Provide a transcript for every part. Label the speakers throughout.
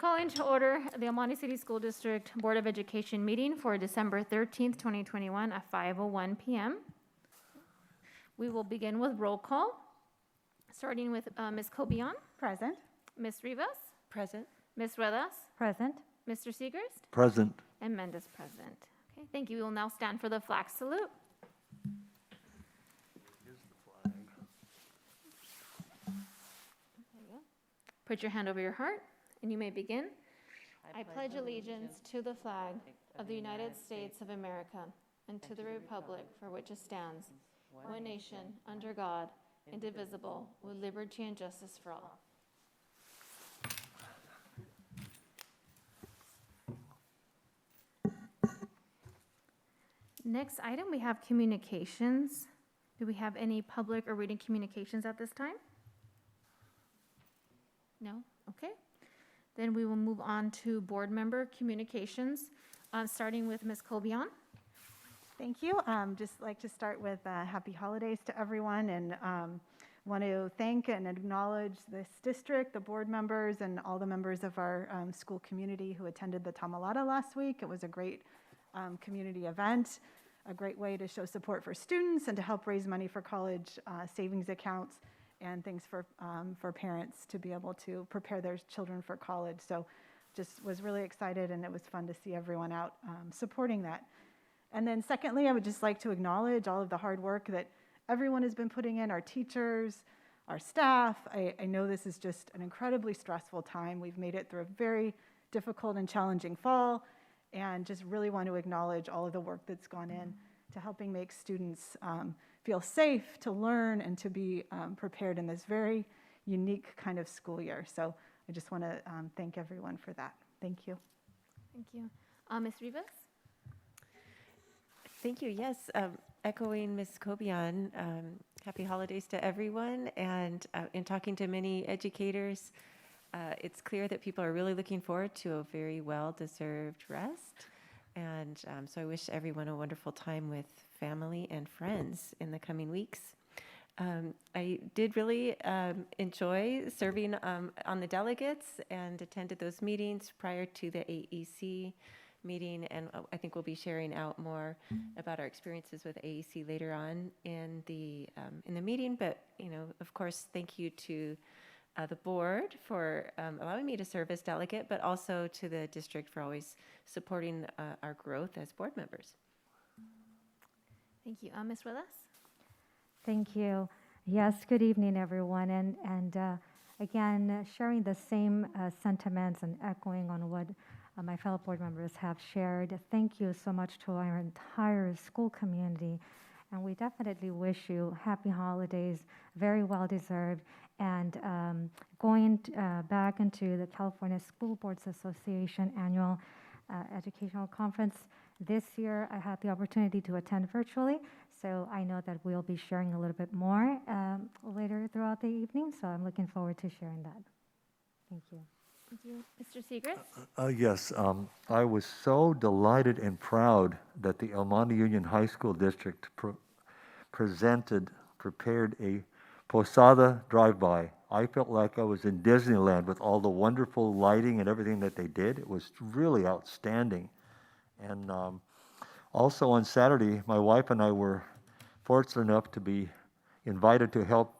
Speaker 1: Calling to order the El Monte City School District Board of Education meeting for December 13th, 2021 at 5:01 p.m. We will begin with roll call, starting with Ms. Cobian,
Speaker 2: Present.
Speaker 1: Ms. Rivas,
Speaker 3: Present.
Speaker 1: Ms. Ruedas,
Speaker 2: Present.
Speaker 1: Mr. Seegerst,
Speaker 4: Present.
Speaker 1: and Mendez present. Okay, thank you. We will now stand for the flag salute. There you go. Put your hand over your heart, and you may begin. I pledge allegiance to the flag of the United States of America and to the republic for which it stands, one nation, under God, indivisible, with liberty and justice for all. Next item, we have communications. Do we have any public or reading communications at this time? No? Okay. Then we will move on to board member communications, starting with Ms. Cobian.
Speaker 2: Thank you. Just like to start with happy holidays to everyone, and want to thank and acknowledge this district, the board members, and all the members of our school community who attended the Tamalata last week. It was a great community event, a great way to show support for students and to help raise money for college savings accounts and things for parents to be able to prepare their children for college. So just was really excited, and it was fun to see everyone out supporting that. And then secondly, I would just like to acknowledge all of the hard work that everyone has been putting in, our teachers, our staff. I know this is just an incredibly stressful time. We've made it through a very difficult and challenging fall, and just really want to acknowledge all of the work that's gone in to helping make students feel safe to learn and to be prepared in this very unique kind of school year. So I just want to thank everyone for that. Thank you.
Speaker 1: Thank you. Ms. Rivas?
Speaker 3: Thank you. Yes, echoing Ms. Cobian, happy holidays to everyone. And in talking to many educators, it's clear that people are really looking forward to a very well-deserved rest. And so I wish everyone a wonderful time with family and friends in the coming weeks. I did really enjoy serving on the delegates and attended those meetings prior to the AEC meeting, and I think we'll be sharing out more about our experiences with AEC later on in the meeting. But of course, thank you to the board for allowing me to serve as delegate, but also to the district for always supporting our growth as board members.
Speaker 1: Thank you. Ms. Ruedas?
Speaker 5: Thank you. Yes, good evening, everyone. And again, sharing the same sentiments and echoing on what my fellow board members have shared. Thank you so much to our entire school community. And we definitely wish you happy holidays, very well deserved. And going back into the California School Boards Association annual educational conference this year, I had the opportunity to attend virtually. So I know that we'll be sharing a little bit more later throughout the evening. So I'm looking forward to sharing that. Thank you.
Speaker 1: Thank you. Mr. Seegerst?
Speaker 4: Yes, I was so delighted and proud that the El Monte Union High School District prepared a Posada drive-by. I felt like I was in Disneyland with all the wonderful lighting and everything that they did. It was really outstanding. And also on Saturday, my wife and I were fortunate enough to be invited to help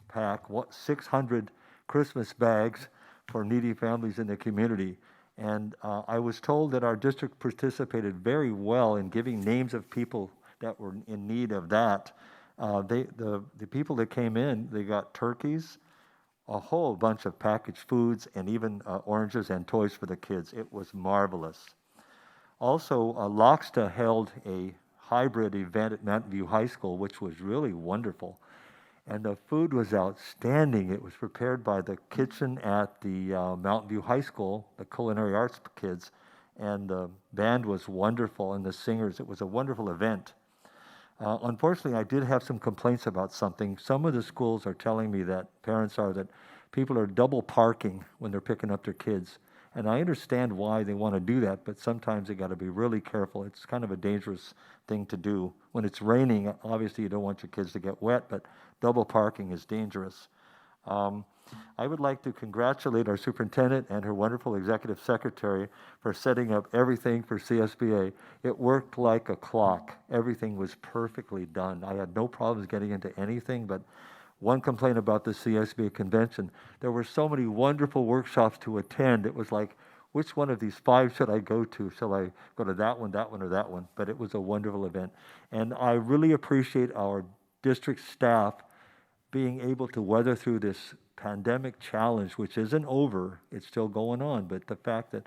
Speaker 4: pack 600 Christmas bags for needy families in the community. And I was told that our district participated very well in giving names of people that were in need of that. The people that came in, they got turkeys, a whole bunch of packaged foods, and even oranges and toys for the kids. It was marvelous. Also, Loxta held a hybrid event at Mountain View High School, which was really wonderful. And the food was outstanding. It was prepared by the kitchen at the Mountain View High School, the culinary arts kids, and the band was wonderful, and the singers. It was a wonderful event. Unfortunately, I did have some complaints about something. Some of the schools are telling me that people are double parking when they're picking up their kids. And I understand why they want to do that, but sometimes they got to be really careful. It's kind of a dangerous thing to do. When it's raining, obviously you don't want your kids to get wet, but double parking is dangerous. I would like to congratulate our superintendent and her wonderful executive secretary for setting up everything for CSBA. It worked like a clock. Everything was perfectly done. I had no problems getting into anything, but one complaint about the CSBA convention, there were so many wonderful workshops to attend. It was like, which one of these 5 should I go to? Shall I go to that one, or that one? But it was a wonderful event. And I really appreciate our district staff being able to weather through this pandemic challenge, which isn't over, it's still going on, but the fact that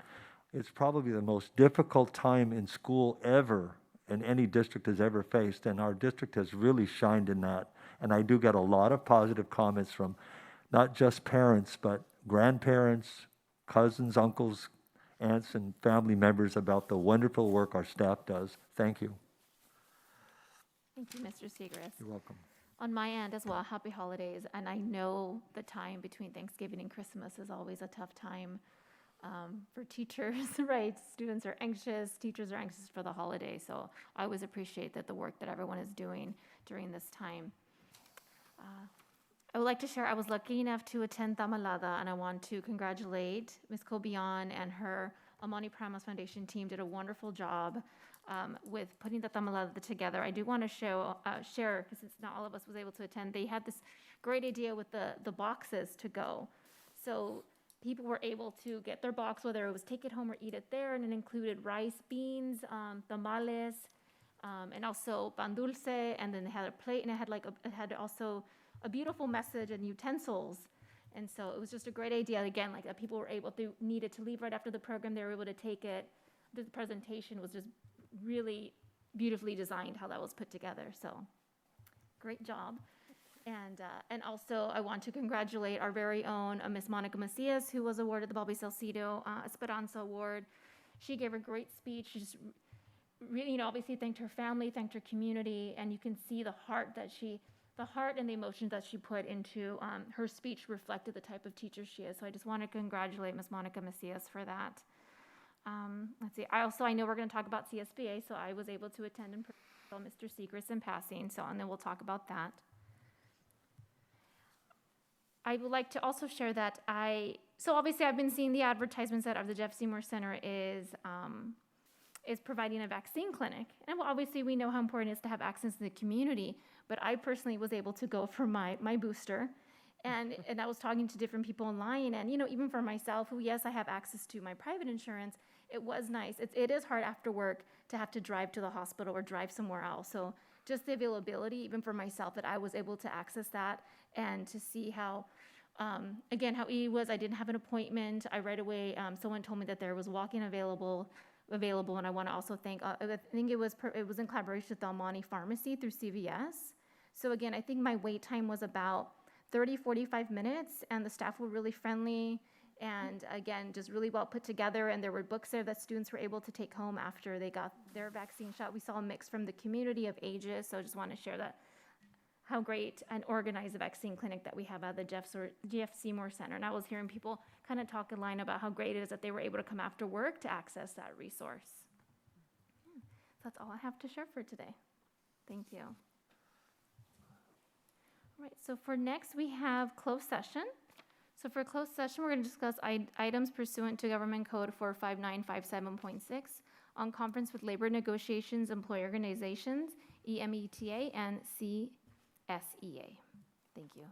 Speaker 4: it's probably the most difficult time in school ever, and any district has ever faced, and our district has really shined in that. And I do get a lot of positive comments from not just parents, but grandparents, cousins, uncles, aunts, and family members about the wonderful work our staff does. Thank you.
Speaker 1: Thank you, Mr. Segrist.
Speaker 4: You're welcome.
Speaker 1: On my end as well, happy holidays. And I know the time between Thanksgiving and Christmas is always a tough time for teachers, right? Students are anxious, teachers are anxious for the holiday. So I always appreciate that the work that everyone is doing during this time. I would like to share, I was lucky enough to attend Tamalada, and I want to congratulate Ms. Cobian and her Amani Pramas Foundation team did a wonderful job with putting the Tamalada together. I do want to share, because it's not all of us was able to attend, they had this great idea with the boxes to go. So people were able to get their box, whether it was take it home or eat it there, and it included rice, beans, tamales, and also pan dulce, and then they had a plate, and it had also a beautiful message and utensils. And so it was just a great idea. Again, like that people were able to, needed to leave right after the program, they were able to take it. The presentation was just really beautifully designed, how that was put together. So great job. And also I want to congratulate our very own Miss Monica Macias, who was awarded the Bobby Salcido Esperanza Award. She gave a great speech. She just really, obviously thanked her family, thanked her community, and you can see the heart and the emotion that she put into her speech reflected the type of teacher she is. So I just want to congratulate Ms. Monica Macias for that. Let's see. I know we're going to talk about CSBA, so I was able to attend and tell Mr. Segrist in passing. And then we'll talk about that. I would like to also share that obviously I've been seeing the advertisements that the Jeff Seymour Center is providing a vaccine clinic. And obviously we know how important it is to have access to the community, but I personally was able to go for my booster. And I was talking to different people online, and even for myself, who, yes, I have access to my private insurance, it was nice. It is hard after work to have to drive to the hospital or drive somewhere else. So just the availability, even for myself, that I was able to access that and to see how, again, how easy it was. I didn't have an appointment. I right away, someone told me that there was walk-in available, and I want to also thank, I think it was in collaboration with the Almani Pharmacy through CVS. So again, I think my wait time was about 30-45 minutes, and the staff were really friendly, and again, just really well put together, and there were books there that students were able to take home after they got their vaccine shot. We saw a mix from the community of ages, so I just want to share that, how great and organized a vaccine clinic that we have at the Jeff Seymour Center. And I was hearing people kind of talk in line about how great it is that they were able to come after work to access that resource. So that's all I have to share for today. Thank you. All right, so for next, we have closed session. So for closed session, we're going to discuss items pursuant to Government Code 45957.6 on conference with labor negotiations, employee organizations, EMETA, and CSEA. Thank you.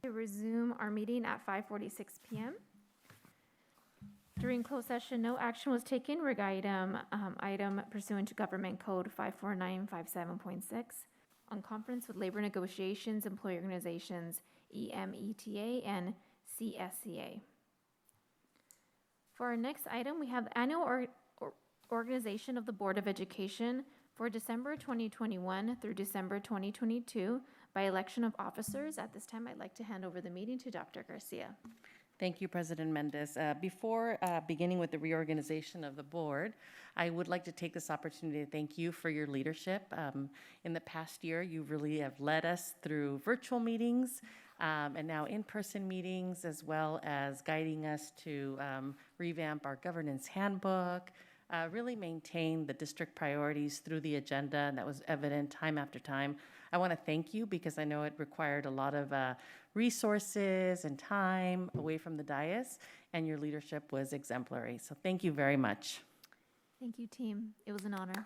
Speaker 1: To resume our meeting at 5:46 p.m. During closed session, no action was taken regarding item pursuant to Government Code 54957.6 on conference with labor negotiations, employee organizations, EMETA, and CSEA. For our next item, we have the annual organization of the Board of Education for December 2021 through December 2022 by election of officers. At this time, I'd like to hand over the meeting to Dr. Garcia.
Speaker 6: Thank you, President Mendez. Before beginning with the reorganization of the board, I would like to take this opportunity to thank you for your leadership. In the past year, you really have led us through virtual meetings and now in-person meetings, as well as guiding us to revamp our governance handbook, really maintained the district priorities through the agenda, and that was evident time after time. I want to thank you because I know it required a lot of resources and time away from the dais, and your leadership was exemplary. So thank you very much.
Speaker 1: Thank you, team. It was an honor.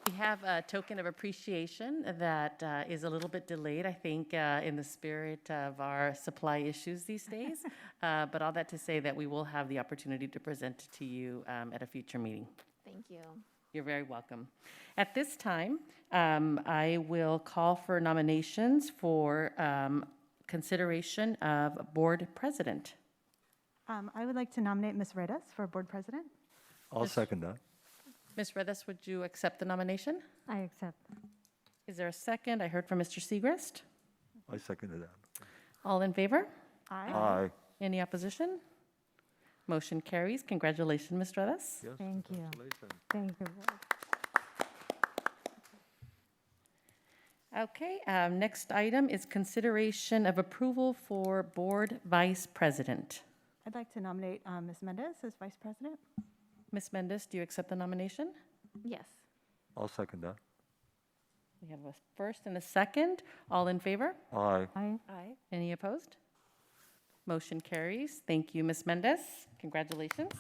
Speaker 6: We have a token of appreciation that is a little bit delayed, I think, in the spirit of our supply issues these days. But all that to say that we will have the opportunity to present it to you at a future meeting.
Speaker 1: Thank you.
Speaker 6: You're very welcome. At this time, I will call for nominations for consideration of board president.
Speaker 2: I would like to nominate Ms. Redas for board president.
Speaker 4: I'll second that.
Speaker 6: Ms. Redas, would you accept the nomination?
Speaker 5: I accept.
Speaker 6: Is there a second? I heard from Mr. Segrist.
Speaker 4: I seconded that.
Speaker 6: All in favor?
Speaker 4: Aye.
Speaker 6: Any opposition? Motion carries. Congratulations, Ms. Redas.
Speaker 4: Yes,
Speaker 5: Thank you.
Speaker 4: congratulations.
Speaker 5: Thank you.
Speaker 6: Okay, next item is consideration of approval for board vice president.
Speaker 2: I'd like to nominate Ms. Mendez as vice president.
Speaker 6: Ms. Mendez, do you accept the nomination?
Speaker 1: Yes.
Speaker 4: I'll second that.
Speaker 6: We have a first and a second. All in favor?
Speaker 4: Aye.
Speaker 5: Aye.
Speaker 6: Aye. Any opposed? Motion carries. Thank you, Ms. Mendez. Congratulations.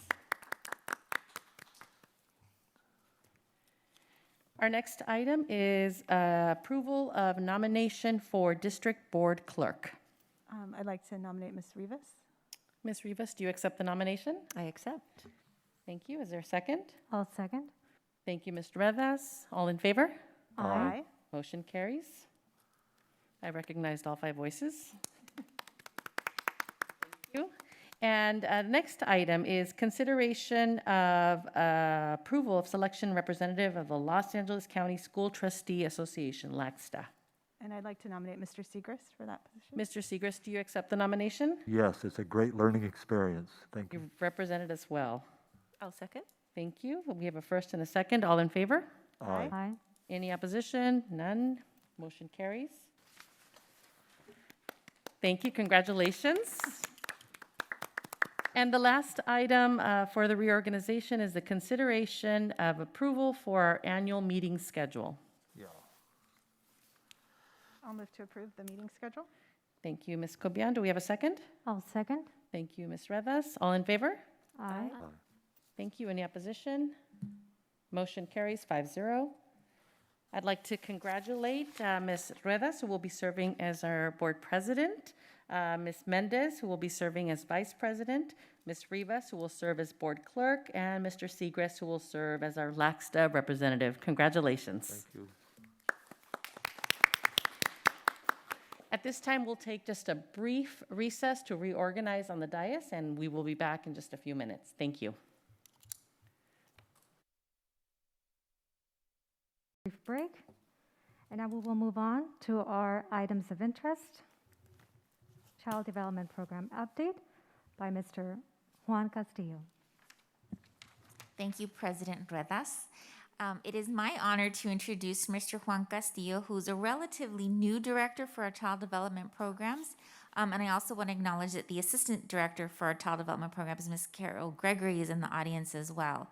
Speaker 6: Our next item is approval of nomination for district board clerk.
Speaker 2: I'd like to nominate Ms. Rivas.
Speaker 6: Ms. Rivas, do you accept the nomination?
Speaker 3: I accept.
Speaker 6: Thank you. Is there a second?
Speaker 5: I'll second.
Speaker 6: Thank you, Mr. Revas. All in favor?
Speaker 2: Aye.
Speaker 6: Motion carries. I recognized all 5 voices. Thank you. And the next item is consideration of approval of selection representative of the Los Angeles County School Trustee Association, LACSTA.
Speaker 2: And I'd like to nominate Mr. Segrist for that position.
Speaker 6: Mr. Segrist, do you accept the nomination?
Speaker 4: Yes, it's a great learning experience. Thank you.
Speaker 6: You've represented us well.
Speaker 3: I'll second.
Speaker 6: Thank you. We have a first and a second. All in favor?
Speaker 4: Aye.
Speaker 5: Aye.
Speaker 6: Any opposition? None. Motion carries. Thank you. Congratulations. And the last item for the reorganization is the consideration of approval for our annual meeting schedule.
Speaker 4: Yeah.
Speaker 2: I'll move to approve the meeting schedule.
Speaker 6: Thank you, Ms. Cobian. Do we have a second?
Speaker 5: I'll second.
Speaker 6: Thank you, Ms. Revas. All in favor?
Speaker 5: Aye.
Speaker 6: Thank you. Any opposition? Motion carries 5-0. I'd like to congratulate Ms. Revas, who will be serving as our board president, Ms. Mendez, who will be serving as vice president, Ms. Rivas, who will serve as board clerk, and Mr. Segrist, who will serve as our LACSTA representative. Congratulations.
Speaker 4: Thank you.
Speaker 6: At this time, we'll take just a brief recess to reorganize on the dais, and we will be back in just a few minutes. Thank you.
Speaker 5: Brief break. And now we will move on to our items of interest. Child Development Program update by Mr. Juan Castillo.
Speaker 7: Thank you, President Redas. It is my honor to introduce Mr. Juan Castillo, who's a relatively new director for our child development programs. And I also want to acknowledge that the assistant director for our child development programs, Ms. Carol Gregory, is in the audience as well.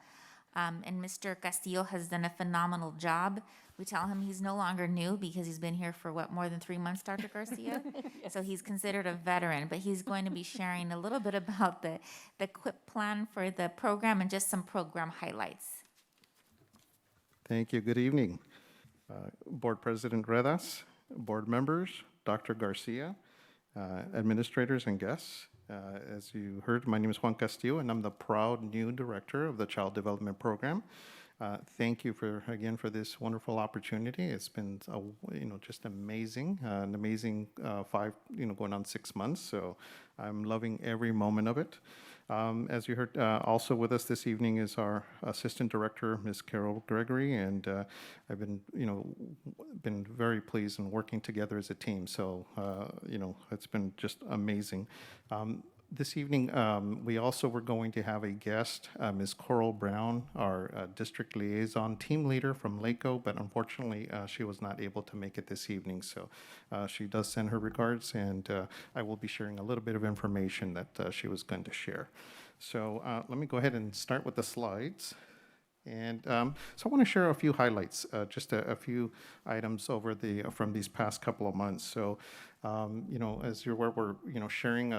Speaker 7: And Mr. Castillo has done a phenomenal job. We tell him he's no longer new because he's been here for more than 3 months, Dr. Garcia? Yes. So he's considered a veteran, but he's going to be sharing a little bit about the QUIP plan for the program and just some program highlights.
Speaker 8: Thank you. Good evening. Board President Redas, board members, Dr. Garcia, administrators and guests. As you heard, my name is Juan Castillo, and I'm the proud new director of the Child Development Program. Thank you again for this wonderful opportunity. It's been just amazing, an amazing 5, going on 6 months. So I'm loving every moment of it. As you heard, also with us this evening is our assistant director, Ms. Carol Gregory, and I've been very pleased in working together as a team. So it's been just amazing. This evening, we also were going to have a guest, Ms. Coral Brown, our district liaison team leader from LACO, but unfortunately, she was not able to make it this evening. So she does send her regards, and I will be sharing a little bit of information that she was going to share. So let me go ahead and start with the slides. And so I want to share a few highlights, just a few items over from these past couple of months. So, as you're aware, we're sharing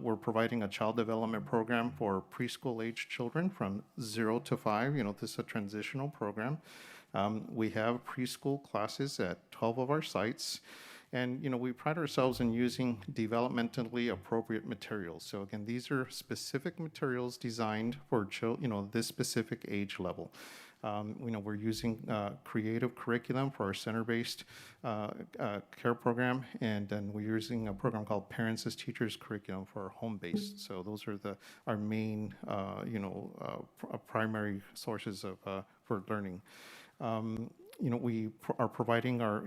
Speaker 8: we're providing a child development program for preschool age children from 0 to 5. This is a transitional program. We have preschool classes at 12 of our sites. And, we pride ourselves in using developmentally appropriate materials. So again, these are specific materials designed for this specific age level. We're using creative curriculum for our center-based care program, and then we're using a program called Parents as Teachers curriculum for our home-based. So those are our main, primary sources for learning. We are providing our,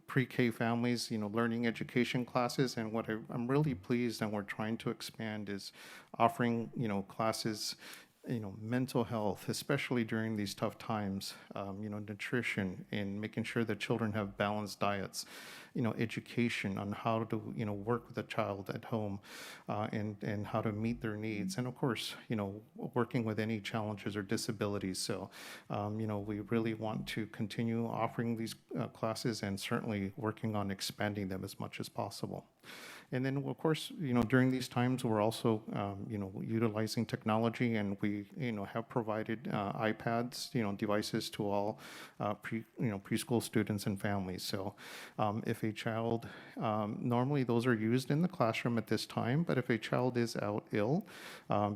Speaker 8: pre-K families, learning education classes. And what I'm really pleased and we're trying to expand is offering, classes, mental health, especially during these tough times, nutrition and making sure that children have balanced diets, education on how to, work with a child at home and how to meet their needs. And of course, working with any challenges or disabilities. So, we really want to continue offering these classes and certainly working on expanding them as much as possible. And then, of course, during these times, we're also, utilizing technology, and we, have provided iPads, devices to all, preschool students and families. So, if a child, normally those are used in the classroom at this time, but if a child is out ill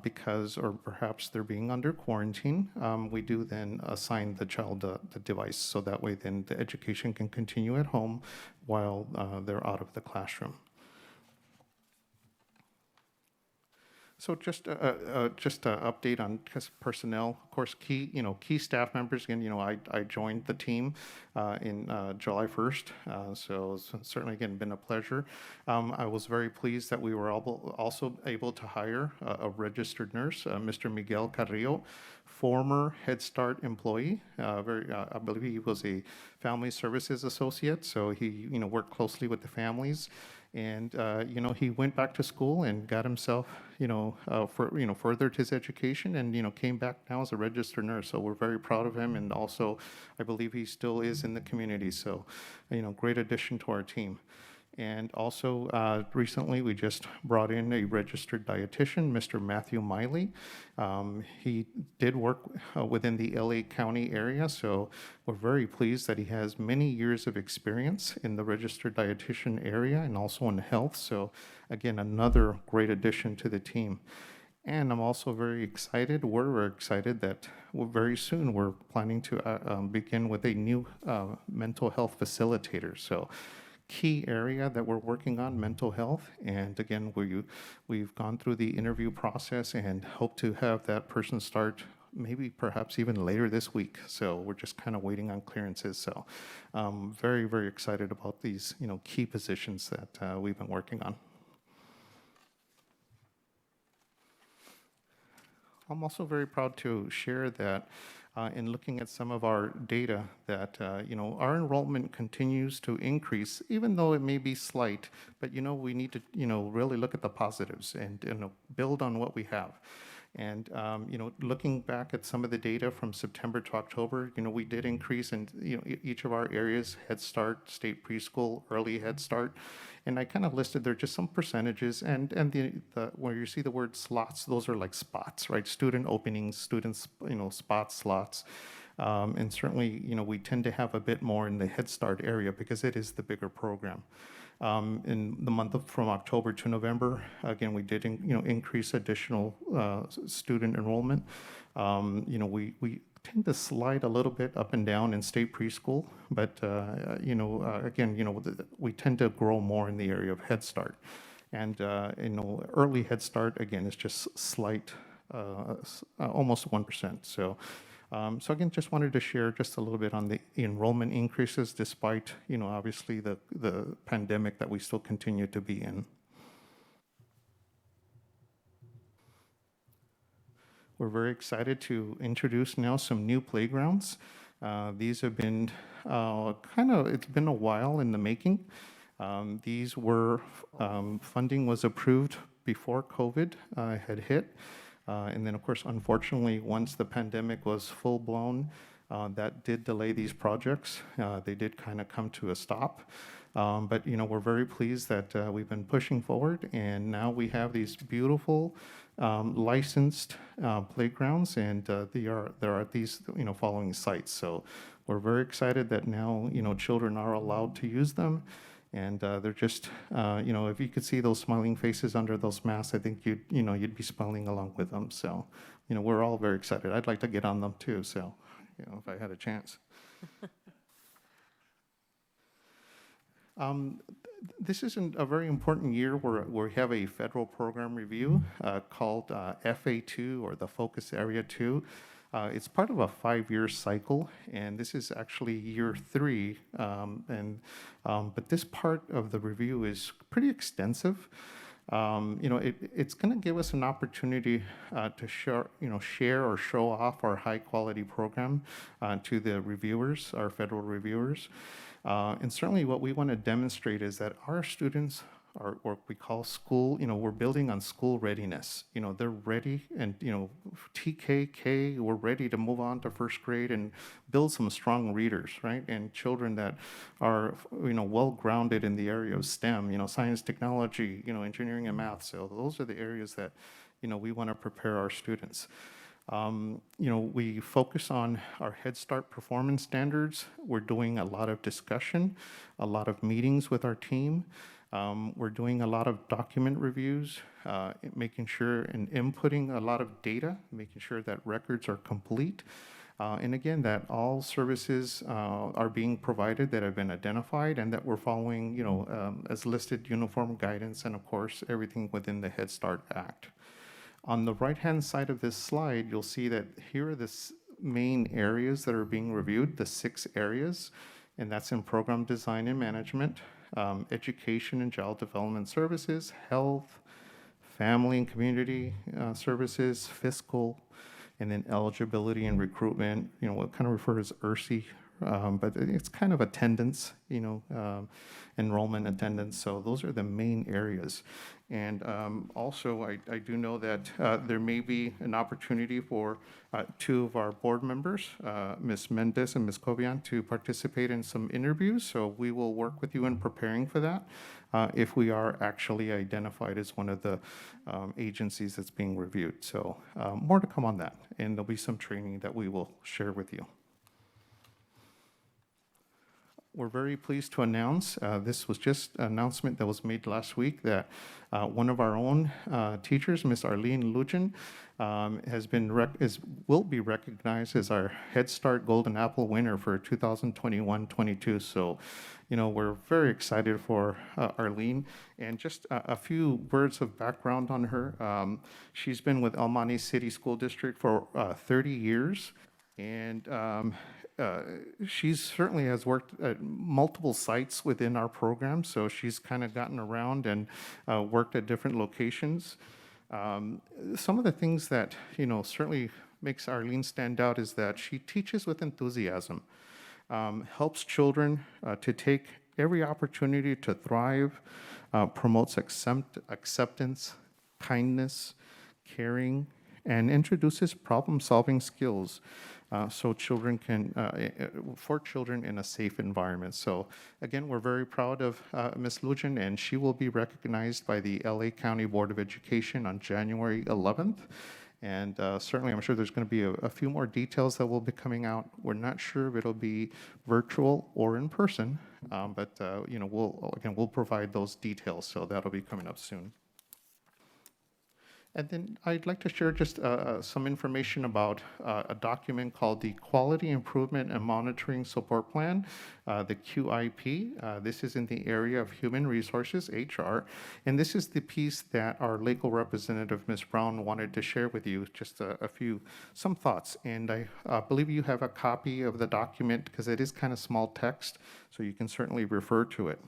Speaker 8: because, or perhaps they're being under quarantine, we do then assign the child the device, so that way then the education can continue at home while they're out of the classroom. So just an update on personnel. Of course, key staff members. Again, I joined the team in July 1st, so it's certainly again been a pleasure. I was very pleased that we were also able to hire a registered nurse, Mr. Miguel Carrillo, former Head Start employee. I believe he was a family services associate, so he worked closely with the families. And he went back to school and got himself, furthered his education, and came back now as a registered nurse. So we're very proud of him, and also I believe he still is in the community. So, great addition to our team. And also recently we just brought in a registered dietitian, Mr. Matthew Miley. He did work within the LA County area, so we're very pleased that he has many years of experience in the registered dietitian area and also in health. So again, another great addition to the team. And I'm also very excited, we're excited that very soon we're planning to begin with a new mental health facilitator. So key area that we're working on, mental health. And again, we've gone through the interview process and hope to have that person start maybe perhaps even later this week. So we're just kind of waiting on clearances. So very, very excited about these, key positions that we've been working on. I'm also very proud to share that in looking at some of our data that, our enrollment continues to increase, even though it may be slight, but, we need to, really look at the positives and build on what we have. And, looking back at some of the data from September to October, we did increase in, each of our areas, Head Start, State Preschool, Early Head Start. And I kind of listed there just some percentages, and where you see the word slots, those are like spots, right? Student openings, students, spots, slots. And certainly, we tend to have a bit more in the Head Start area because it is the bigger program. In the month from October to November, again, we did increase additional student enrollment. We tend to slide a little bit up and down in state preschool, but again, we tend to grow more in the area of Head Start, and early Head Start again is just slight, almost 1%. So again, just wanted to share just a little bit on the enrollment increases, despite obviously the pandemic that we still continue to be in. We're very excited to introduce now some new playgrounds. These have been it's been a while in the making. These were, funding was approved before COVID had hit. And then, of course, unfortunately, once the pandemic was full-blown, that did delay these projects. They did kind of come to a stop. But, we're very pleased that we've been pushing forward, and now we have these beautiful licensed playgrounds, and there are these, following sites. So we're very excited that now, children are allowed to use them. And they're just, if you could see those smiling faces under those masks, I think you'd be smiling along with them. So, we're all very excited. I'd like to get on them too. So, if I had a chance. This is a very important year where we have a federal program review called FA2, or the Focus Area 2. It's part of a 5-year cycle, and this is actually year 3. But this part of the review is pretty extensive. It's going to give us an opportunity to share or show off our high-quality program to the reviewers, our federal reviewers. And certainly what we want to demonstrate is that our students are what we call school, we're building on school readiness. They're ready, and, TKK, we're ready to move on to first grade and build some strong readers, right? And children that are, well-grounded in the area of STEM, science, technology, engineering and math. So those are the areas that, we want to prepare our students. We focus on our Head Start performance standards. We're doing a lot of discussion, a lot of meetings with our team. We're doing a lot of document reviews, making sure and inputting a lot of data, making sure that records are complete. And again, that all services are being provided that have been identified, and that we're following, as listed, uniform guidance, and of course, everything within the Head Start Act. On the right-hand side of this slide, you'll see that here are the main areas that are being reviewed, the 6 areas, and that's in program design and management, education and child development services, health, family and community services, fiscal, and then eligibility and recruitment, what kind of refers as ERSI, but it's kind of attendance, enrollment attendance. So those are the main areas. And also, I do know that there may be an opportunity for 2 of our board members, Ms. Mendez and Ms. Cobian, to participate in some interviews. So we will work with you in preparing for that if we are actually identified as one of the agencies that's being reviewed. So more to come on that. And there'll be some training that we will share with you. We're very pleased to announce, this was just an announcement that was made last week, that one of our own teachers, Ms. Arlene Lujan, will be recognized as our Head Start Golden Apple winner for 2021-22. So, we're very excited for Arlene. And just a few words of background on her. She's been with El Monte City School District for 30 years. And she certainly has worked at multiple sites within our program, so she's kind of gotten around and worked at different locations. Some of the things that, certainly makes Arlene stand out is that she teaches with enthusiasm, helps children to take every opportunity to thrive, promotes acceptance, kindness, caring, and introduces problem-solving skills. So for children in a safe environment. So again, we're very proud of Ms. Lujan, and she will be recognized by the LA County Board of Education on January 11th. And certainly, I'm sure there's going to be a few more details that will be coming out. We're not sure if it'll be virtual or in person, but we'll provide those details. So that'll be coming up soon. And then I'd like to share just some information about a document called the Quality Improvement and Monitoring Support Plan, the QIP. This is in the area of human resources, HR. And this is the piece that our legal representative, Ms. Brown, wanted to share with you, just some thoughts. And I believe you have a copy of the document because it is kind of small text, so you can certainly refer to it.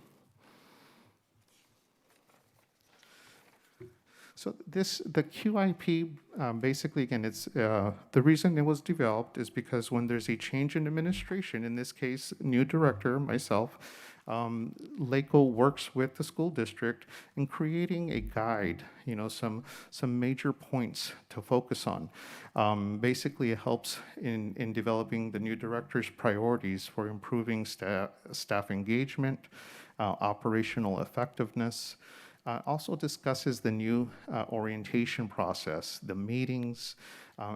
Speaker 8: So the QIP, basically, again, it's the reason it was developed is because when there's a change in administration, in this case, new director, myself, LACO works with the school district in creating a guide, some major points to focus on. Basically, it helps in developing the new director's priorities for improving staff engagement, operational effectiveness. Also discusses the new orientation process, the meetings,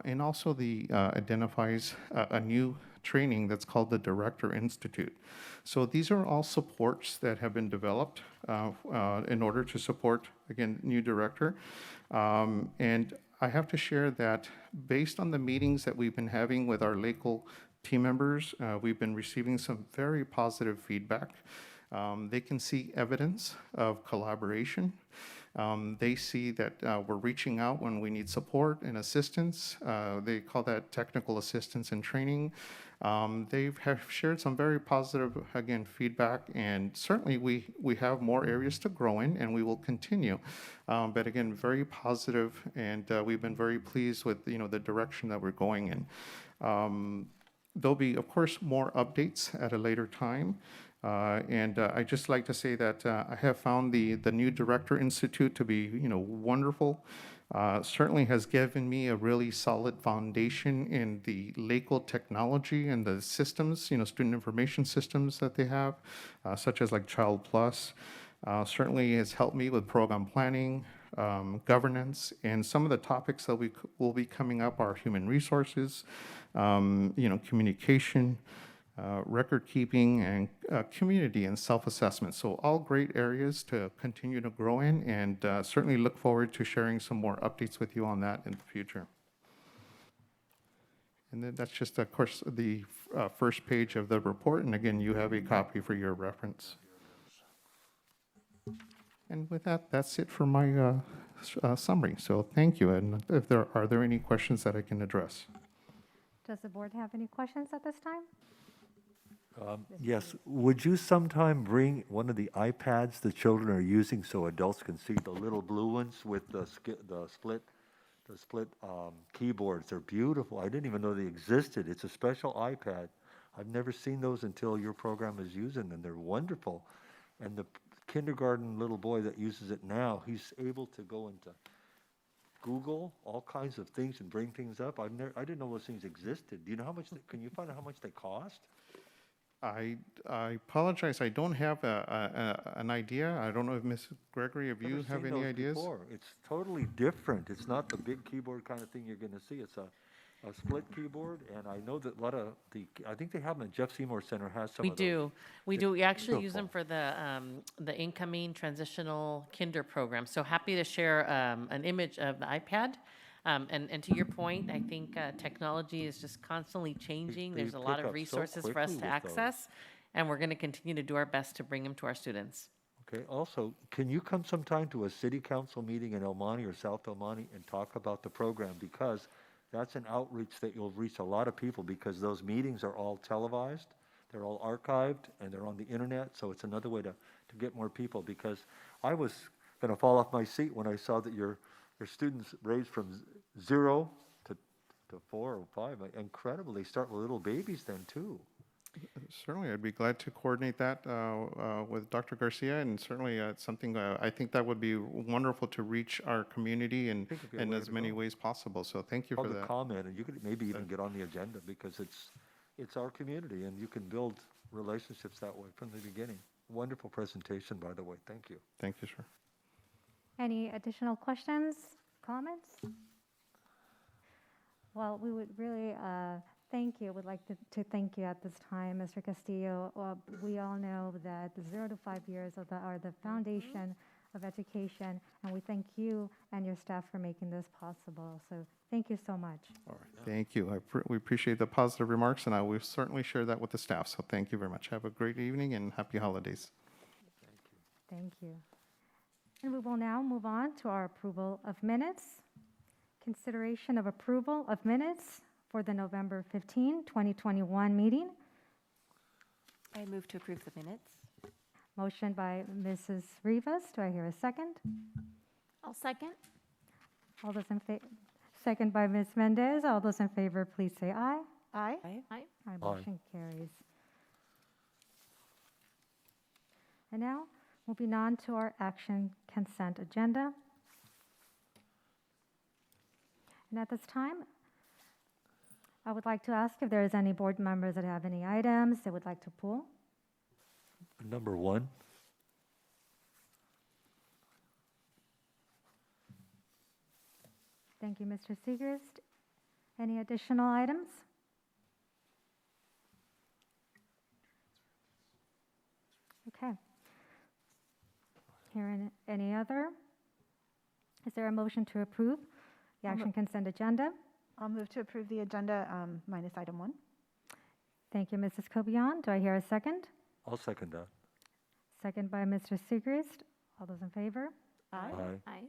Speaker 8: and also identifies a new training that's called the Director Institute. So these are all supports that have been developed in order to support, again, new director. And I have to share that based on the meetings that we've been having with our LACO team members, we've been receiving some very positive feedback. They can see evidence of collaboration. They see that we're reaching out when we need support and assistance. They call that technical assistance and training. They have shared some very positive, again, feedback, and certainly we have more areas to grow in, and we will continue. But again, very positive, and we've been very pleased with the direction that we're going in. There'll be, of course, more updates at a later time. And I'd just like to say that I have found the new Director Institute to be, wonderful. Certainly has given me a really solid foundation in the LACO technology and the systems, student information systems that they have, such as like Child Plus. Certainly has helped me with program planning, governance, and some of the topics that will be coming up are human resources, communication, record keeping, and community and self-assessment. So all great areas to continue to grow in, and certainly look forward to sharing some more updates with you on that in the future. And then that's just, of course, the first page of the report. And again, you have a copy for your reference. And with that, that's it for my summary. So thank you. And if are there any questions that I can address?
Speaker 5: Does the board have any questions at this time?
Speaker 4: Yes, would you sometime bring one of the iPads the children are using so adults can see the little blue ones with the split keyboards? They're beautiful. I didn't even know they existed. It's a special iPad. I've never seen those until your program is using them. They're wonderful. And the kindergarten little boy that uses it now, he's able to go into Google all kinds of things and bring things up. I didn't know those things existed. Do you know how much? Can you find out how much they cost?
Speaker 8: I apologize. I don't have an idea. I don't know if Ms. Gregory, if you have any ideas.
Speaker 4: Before. It's totally different. It's not the big keyboard kind of thing you're going to see. It's a split keyboard, and I know that a lot of I think they have them at Jeff Seymour Center has some of those.
Speaker 6: We do. We actually use them for the incoming transitional kinder program. So happy to share an image of the iPad. And to your point, I think technology is just constantly changing.
Speaker 4: They
Speaker 6: There's a lot
Speaker 4: pick
Speaker 6: of
Speaker 4: up so
Speaker 6: resources for us
Speaker 4: quickly
Speaker 6: to
Speaker 4: with those.
Speaker 6: access, and we're going to continue to do our best to bring them to our students.
Speaker 4: Okay. Also, can you come sometime to a city council meeting in El Monte or South El Monte and talk about the program? Because that's an outreach that you'll reach a lot of people, because those meetings are all televised, they're all archived, and they're on the internet. So it's another way to get more people, because I was going to fall off my seat when I saw that your students raised from 0 to 4 or 5. Incredible. They start with little babies then too.
Speaker 8: Certainly, I'd be glad to coordinate that with Dr. Garcia, and certainly it's something I think that would be wonderful to reach our community in as many ways possible. So thank you for
Speaker 4: Public
Speaker 8: that.
Speaker 4: comment, and you could maybe even get on the agenda, because it's our community, and you can build relationships that way from the beginning. Wonderful presentation, by the way. Thank you.
Speaker 8: Thank you, sir.
Speaker 5: Any additional questions, comments? Well, we would really thank you. Would like to thank you at this time, Mr. Castillo. We all know that the 0 to 5 years are the foundation of education, and we thank you and your staff for making this possible. So thank you so much.
Speaker 8: All right. Thank you. We appreciate the positive remarks, and I will certainly share that with the staff. So thank you very much. Have a great evening and happy holidays.
Speaker 5: Thank you. And we will now move on to our approval of minutes. Consideration of approval of minutes for the November 15, 2021 meeting.
Speaker 3: I move to approve the minutes.
Speaker 5: Motion by Mrs. Rivas. Do I hear a second?
Speaker 1: I'll second.
Speaker 5: All those in favor? Second by Ms. Mendez. All those in favor, please say aye.
Speaker 2: Aye.
Speaker 3: Aye.
Speaker 1: Aye.
Speaker 5: Aye. Motion carries. And now, moving on to our action consent agenda. And at this time, I would like to ask if there is any board members that have any items they would like to pull.
Speaker 4: Number 1.
Speaker 5: Thank you, Mr. Segrist. Any additional items? Okay. Hearing any other? Is there a motion to approve the action consent agenda?
Speaker 2: I'll move to approve the agenda minus item 1.
Speaker 5: Thank you, Mrs. Cobian. Do I hear a second?
Speaker 4: I'll second that.
Speaker 5: Second by Mr. Segrist. All those in favor?
Speaker 2: Aye.
Speaker 1: Aye.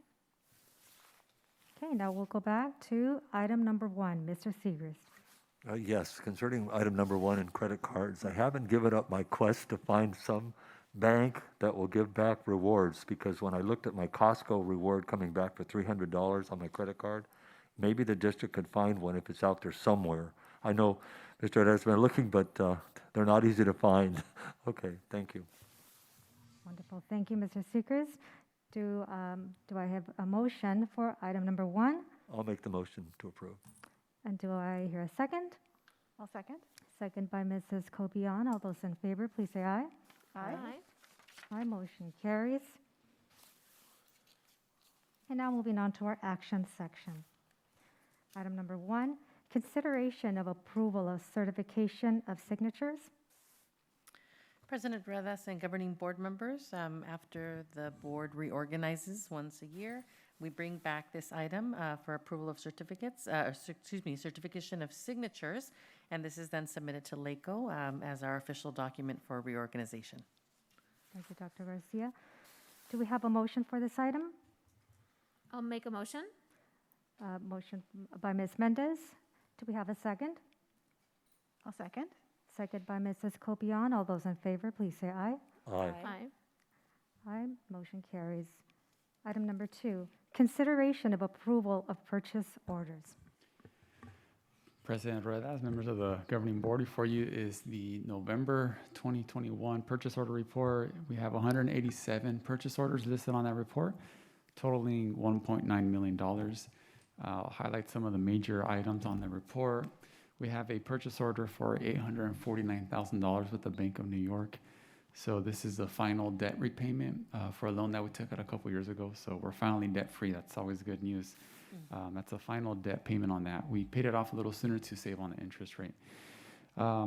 Speaker 5: Okay, now we'll go back to item number 1, Mr. Segrist.
Speaker 4: Yes, concerning item number 1 in credit cards, I haven't given up my quest to find some bank that will give back rewards, because when I looked at my Costco reward coming back for $300 on my credit card, maybe the district could find one if it's out there somewhere. I know Mr. Ed has been looking, but they're not easy to find. Okay, thank you.
Speaker 5: Wonderful. Thank you, Mr. Segrist. Do I have a motion for item number 1?
Speaker 4: I'll make the motion to approve.
Speaker 5: And do I hear a second?
Speaker 2: I'll second.
Speaker 5: Second by Mrs. Cobian. All those in favor, please say aye.
Speaker 2: Aye.
Speaker 5: Aye, motion carries. And now moving on to our action section. Item number 1, consideration of approval of certification of signatures.
Speaker 6: President Ruedas and governing board members, after the board reorganizes once a year, we bring back this item for approval of certification of signatures, and this is then submitted to LACO as our official document for reorganization.
Speaker 5: Thank you, Dr. Garcia. Do we have a motion for this item?
Speaker 1: I'll make a motion.
Speaker 5: Motion by Ms. Mendez. Do we have a second?
Speaker 2: I'll second.
Speaker 5: Second by Mrs. Cobian. All those in favor, please say aye.
Speaker 4: Aye.
Speaker 1: Aye.
Speaker 5: Aye, motion carries. Item number 2, consideration of approval of purchase orders.
Speaker 9: President Ruedas, members of the governing board, before you is the November 2021 purchase order report. We have 187 purchase orders listed on that report, totaling $1.9 million. I'll highlight some of the major items on the report. We have a purchase order for $849,000 with the Bank of New York. So this is the final debt repayment for a loan that we took out a couple years ago. So we're finally debt-free. That's always good news. That's a final debt payment on that. We paid it off a little sooner to save on the interest rate.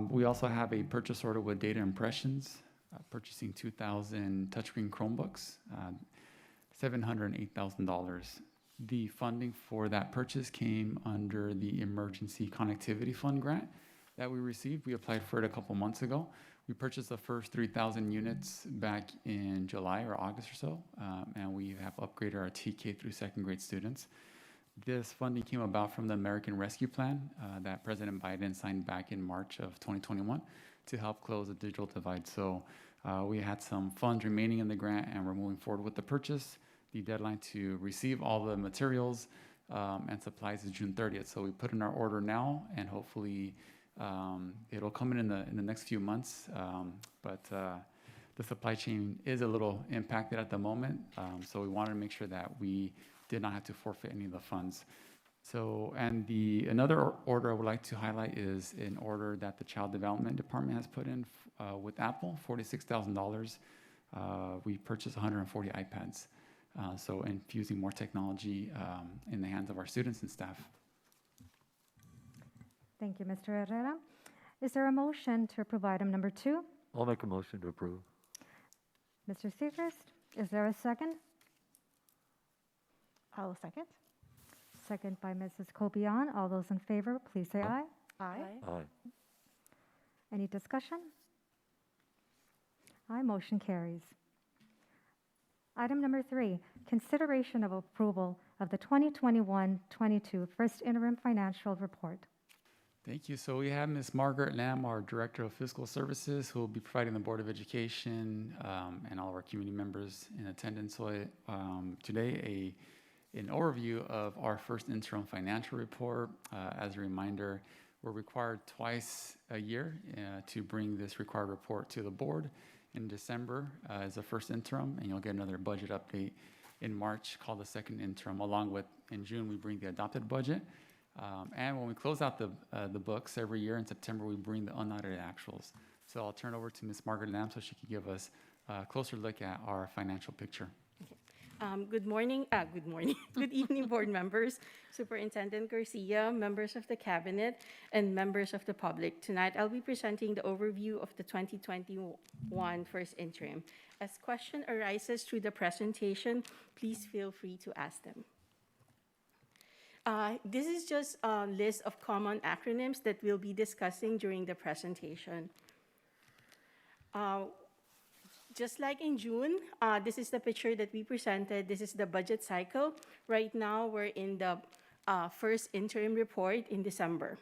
Speaker 9: We also have a purchase order with Data Impressions, purchasing 2,000 touchscreen Chromebooks, $708,000. The funding for that purchase came under the Emergency Connectivity Fund grant that we received. We applied for it a couple months ago. We purchased the first 3,000 units back in July or August or so, and we have upgraded our TK through second grade students. This funding came about from the American Rescue Plan that President Biden signed back in March of 2021 to help close the digital divide. So we had some funds remaining in the grant, and we're moving forward with the purchase. The deadline to receive all the materials and supplies is June 30th. So we put in our order now, and hopefully it'll come in the next few months. But the supply chain is a little impacted at the moment. So we wanted to make sure that we did not have to forfeit any of the funds. So, and another order I would like to highlight is an order that the Child Development Department has put in with Apple, $46,000. We purchased 140 iPads. So infusing more technology in the hands of our students and staff.
Speaker 5: Thank you, Mr. Herrera. Is there a motion to approve item number 2?
Speaker 4: I'll make a motion to approve.
Speaker 5: Mr. Segrist, is there a second?
Speaker 2: I'll second.
Speaker 5: Second by Mrs. Cobian. All those in favor, please say aye.
Speaker 2: Aye.
Speaker 4: Aye.
Speaker 5: Any discussion? Aye, motion carries. Item number 3, consideration of approval of the 2021-22 first interim financial report.
Speaker 9: Thank you. So we have Ms. Margaret Lamb, our Director of Fiscal Services, who will be providing the Board of Education and all of our community members in attendance. So today, an overview of our first interim financial report. As a reminder, we're required twice a year to bring this required report to the board. in December is the first interim, and you'll get another budget update in March called the second interim, along with, in June, we bring the adopted budget. And when we close out the books every year in September, we bring the unaudited actuals. So I'll turn over to Ms. Margaret Lamb so she can give us a closer look at our financial picture.
Speaker 10: Good morning, good evening, board members, Superintendent Garcia, members of the cabinet, and members of the public. Tonight, I'll be presenting the overview of the 2021 first interim. As question arises through the presentation, please feel free to ask them. This is just a list of common acronyms that we'll be discussing during the presentation. Just like in June, this is the picture that we presented. This is the budget cycle. Right now, we're in the first interim report in December.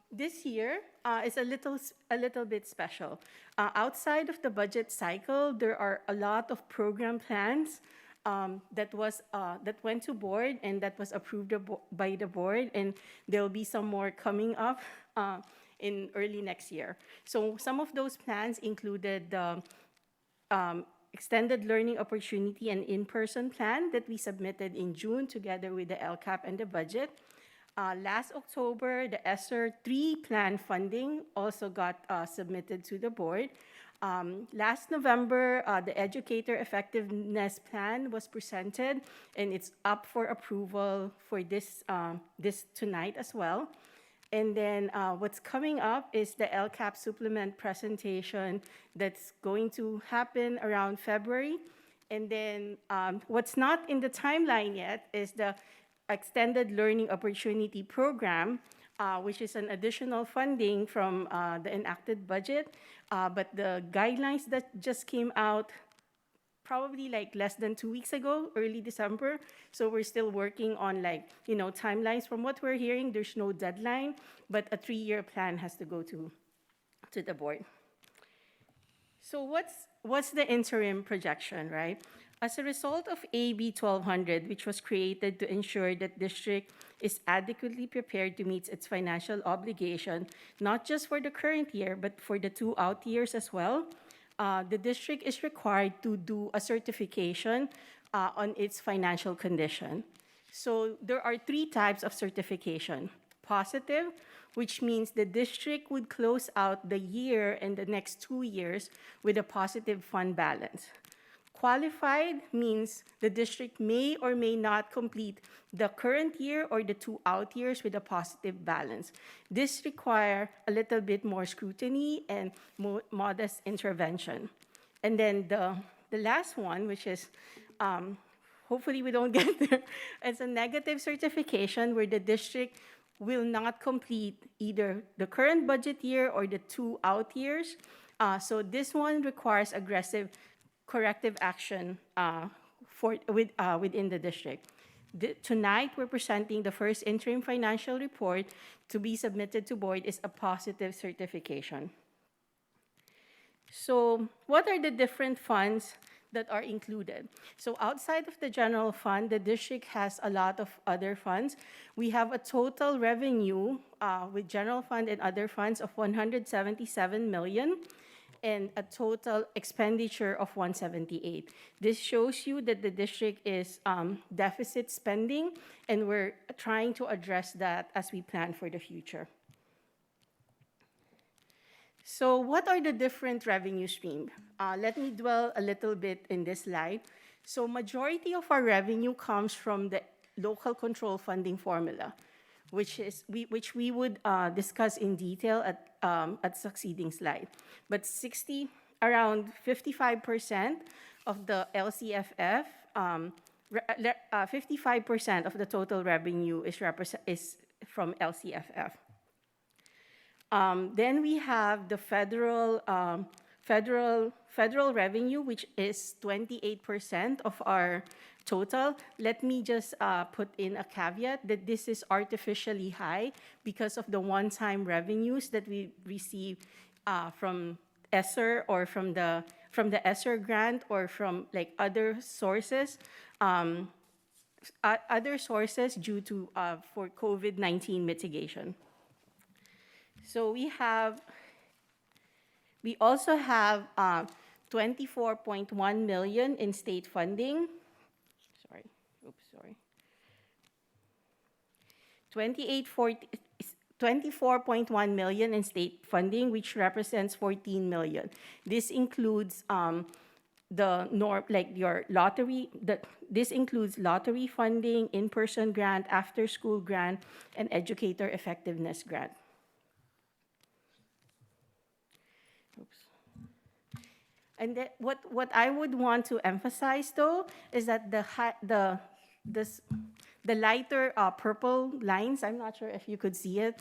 Speaker 10: This year is a little bit special. Outside of the budget cycle, there are a lot of program plans that went to board and that was approved by the board, and there'll be some more coming up in early next year. So some of those plans included the extended learning opportunity and in-person plan that we submitted in June together with the LCAP and the budget. Last October, the ESSER 3 plan funding also got submitted to the board. Last November, the Educator Effectiveness Plan was presented, and it's up for approval for this tonight as well. And then what's coming up is the LCAP supplement presentation that's going to happen around February. And then what's not in the timeline yet is the Extended Learning Opportunity Program, which is an additional funding from the enacted budget. But the guidelines that just came out probably like less than 2 weeks ago, early December. So we're still working on timelines. From what we're hearing, there's no deadline, but a 3-year plan has to go to the board. So what's the interim projection, right? As a result of AB 1200, which was created to ensure that district is adequately prepared to meet its financial obligation, not just for the current year, but for the 2 out years as well, the district is required to do a certification on its financial condition. So there are 3 types of certification. Positive, which means the district would close out the year and the next 2 years with a positive fund balance. Qualified means the district may or may not complete the current year or the 2 out years with a positive balance. This requires a little bit more scrutiny and modest intervention. And then the last one, which is hopefully we don't get there, it's a negative certification where the district will not complete either the current budget year or the 2 out years. So this one requires aggressive corrective action within the district. Tonight, we're presenting the first interim financial report to be submitted to board is a positive certification. So what are the different funds that are included? So outside of the general fund, the district has a lot of other funds. We have a total revenue with general fund and other funds of 177 million. And a total expenditure of 178. This shows you that the district is deficit spending, and we're trying to address that as we plan for the future. So what are the different revenue streams? Let me dwell a little bit in this slide. So majority of our revenue comes from the local control funding formula, which we would discuss in detail at succeeding slide. But around 55% of the LCFF, 55% of the total revenue is from LCFF. Then we have the federal revenue, which is 28% of our total. Let me just put in a caveat that this is artificially high because of the one-time revenues that we receive from ESSER or from the ESSER grant or from other sources due to for COVID-19 mitigation. So we have We also have 24.1 million in state funding. Sorry, oops, sorry. 24.1 million in state funding, which represents 14 million. This includes this includes lottery funding, in-person grant, after-school grant, and educator effectiveness grant. Oops. And what I would want to emphasize, though, is that the lighter purple lines, I'm not sure if you could see it,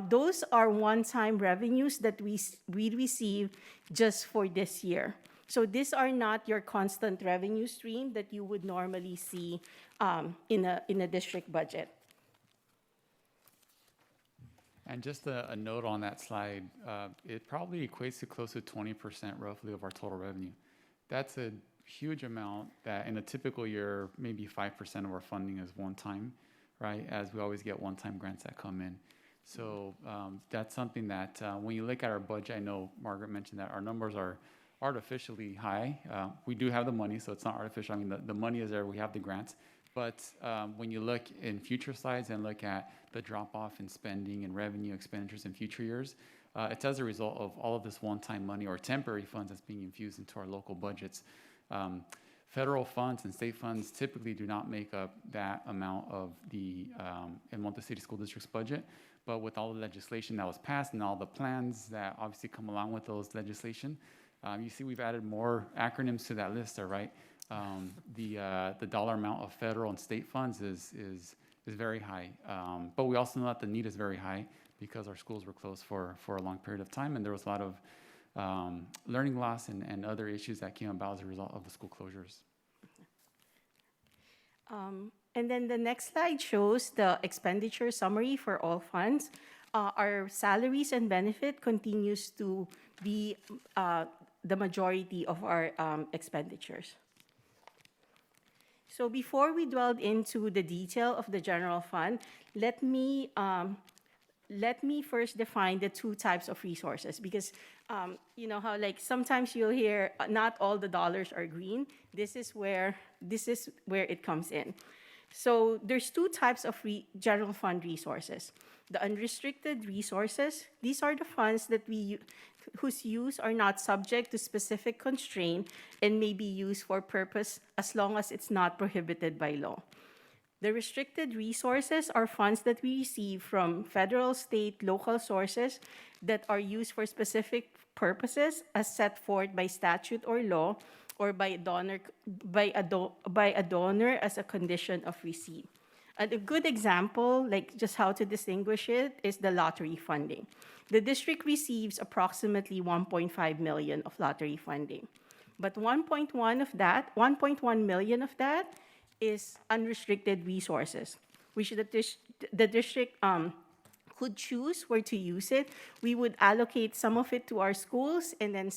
Speaker 10: those are one-time revenues that we receive just for this year. So these are not your constant revenue stream that you would normally see in a district budget.
Speaker 9: And just a note on that slide, it probably equates to close to 20% roughly of our total revenue. That's a huge amount that in a typical year, maybe 5% of our funding is one time, right? As we always get one-time grants that come in. So that's something that when you look at our budget, I know Margaret mentioned that our numbers are artificially high. We do have the money, so it's not artificial. I mean, the money is there, we have the grants. But when you look in future slides and look at the drop-off in spending and revenue expenditures in future years, it's as a result of all of this one-time money or temporary funds that's being infused into our local budgets. Federal funds and state funds typically do not make up that amount of the Monte City School District's budget. But with all the legislation that was passed and all the plans that obviously come along with those legislation, you see we've added more acronyms to that list there, right? The dollar amount of federal and state funds is very high. But we also know that the need is very high because our schools were closed for a long period of time, and there was a lot of learning loss and other issues that came about as a result of the school closures.
Speaker 10: And then the next slide shows the expenditure summary for all funds. Our salaries and benefit continues to be the majority of our expenditures. So before we delve into the detail of the general fund, let me first define the two types of resources, because you know how like sometimes you'll hear not all the dollars are green. This is where it comes in. So there's two types of general fund resources. The unrestricted resources, these are the funds that whose use are not subject to specific constraint and may be used for purpose as long as it's not prohibited by law. The restricted resources are funds that we receive from federal, state, local sources that are used for specific purposes as set forth by statute or law, or by a donor as a condition of receipt. And a good example, like just how to distinguish it, is the lottery funding. The district receives approximately 1.5 million of lottery funding, but 1.1 million of that is unrestricted resources, which the district could choose where to use it. We would allocate some of it to our schools, and then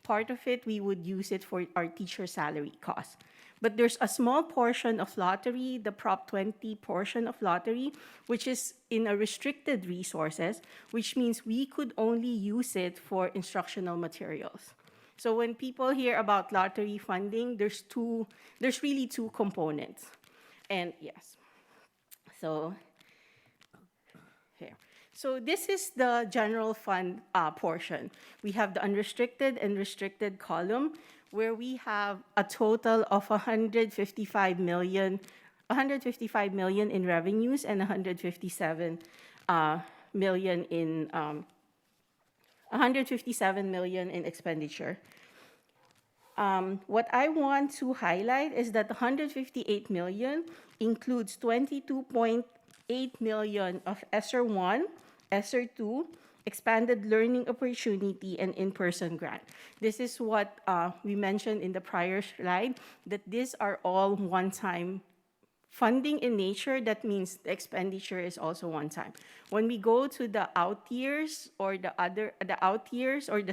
Speaker 10: part of it we would use it for our teacher salary costs. But there's a small portion of lottery, the Prop 20 portion of lottery, which is in a restricted resources, which means we could only use it for instructional materials. So when people hear about lottery funding, there's really two components. And yes, so here. So this is the general fund portion. We have the unrestricted and restricted column, where we have a total of 155 million in revenues and 157 million in expenditure. What I want to highlight is that 158 million includes 22.8 million of ESSER 1, ESSER 2, expanded learning opportunity, and in-person grant. This is what we mentioned in the prior slide, that these are all one-time funding in nature. That means the expenditure is also one time. When we go to the out years or the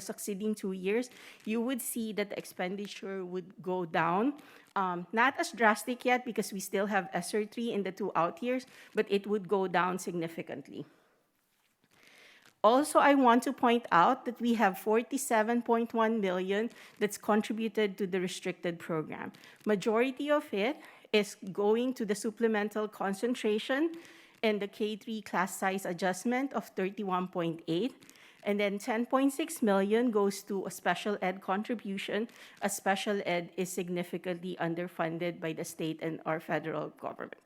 Speaker 10: succeeding 2 years, you would see that the expenditure would go down. Not as drastic yet because we still have ESSER 3 in the 2 out years, but it would go down significantly. Also, I want to point out that we have 47.1 million that's contributed to the restricted program. Majority of it is going to the supplemental concentration and the K3 class size adjustment of 31.8. And then 10.6 million goes to a special ed contribution, as special ed is significantly underfunded by the state and our federal government.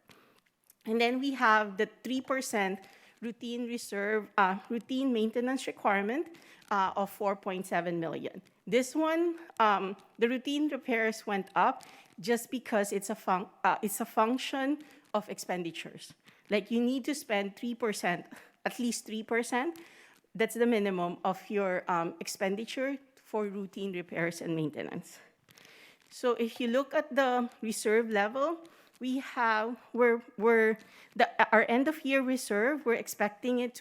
Speaker 10: And then we have the 3% routine maintenance requirement of 4.7 million. This one, the routine repairs went up just because it's a function of expenditures. Like you need to spend 3%, at least 3%. That's the minimum of your expenditure for routine repairs and maintenance. So if you look at the reserve level, we have our end of year reserve, we're expecting it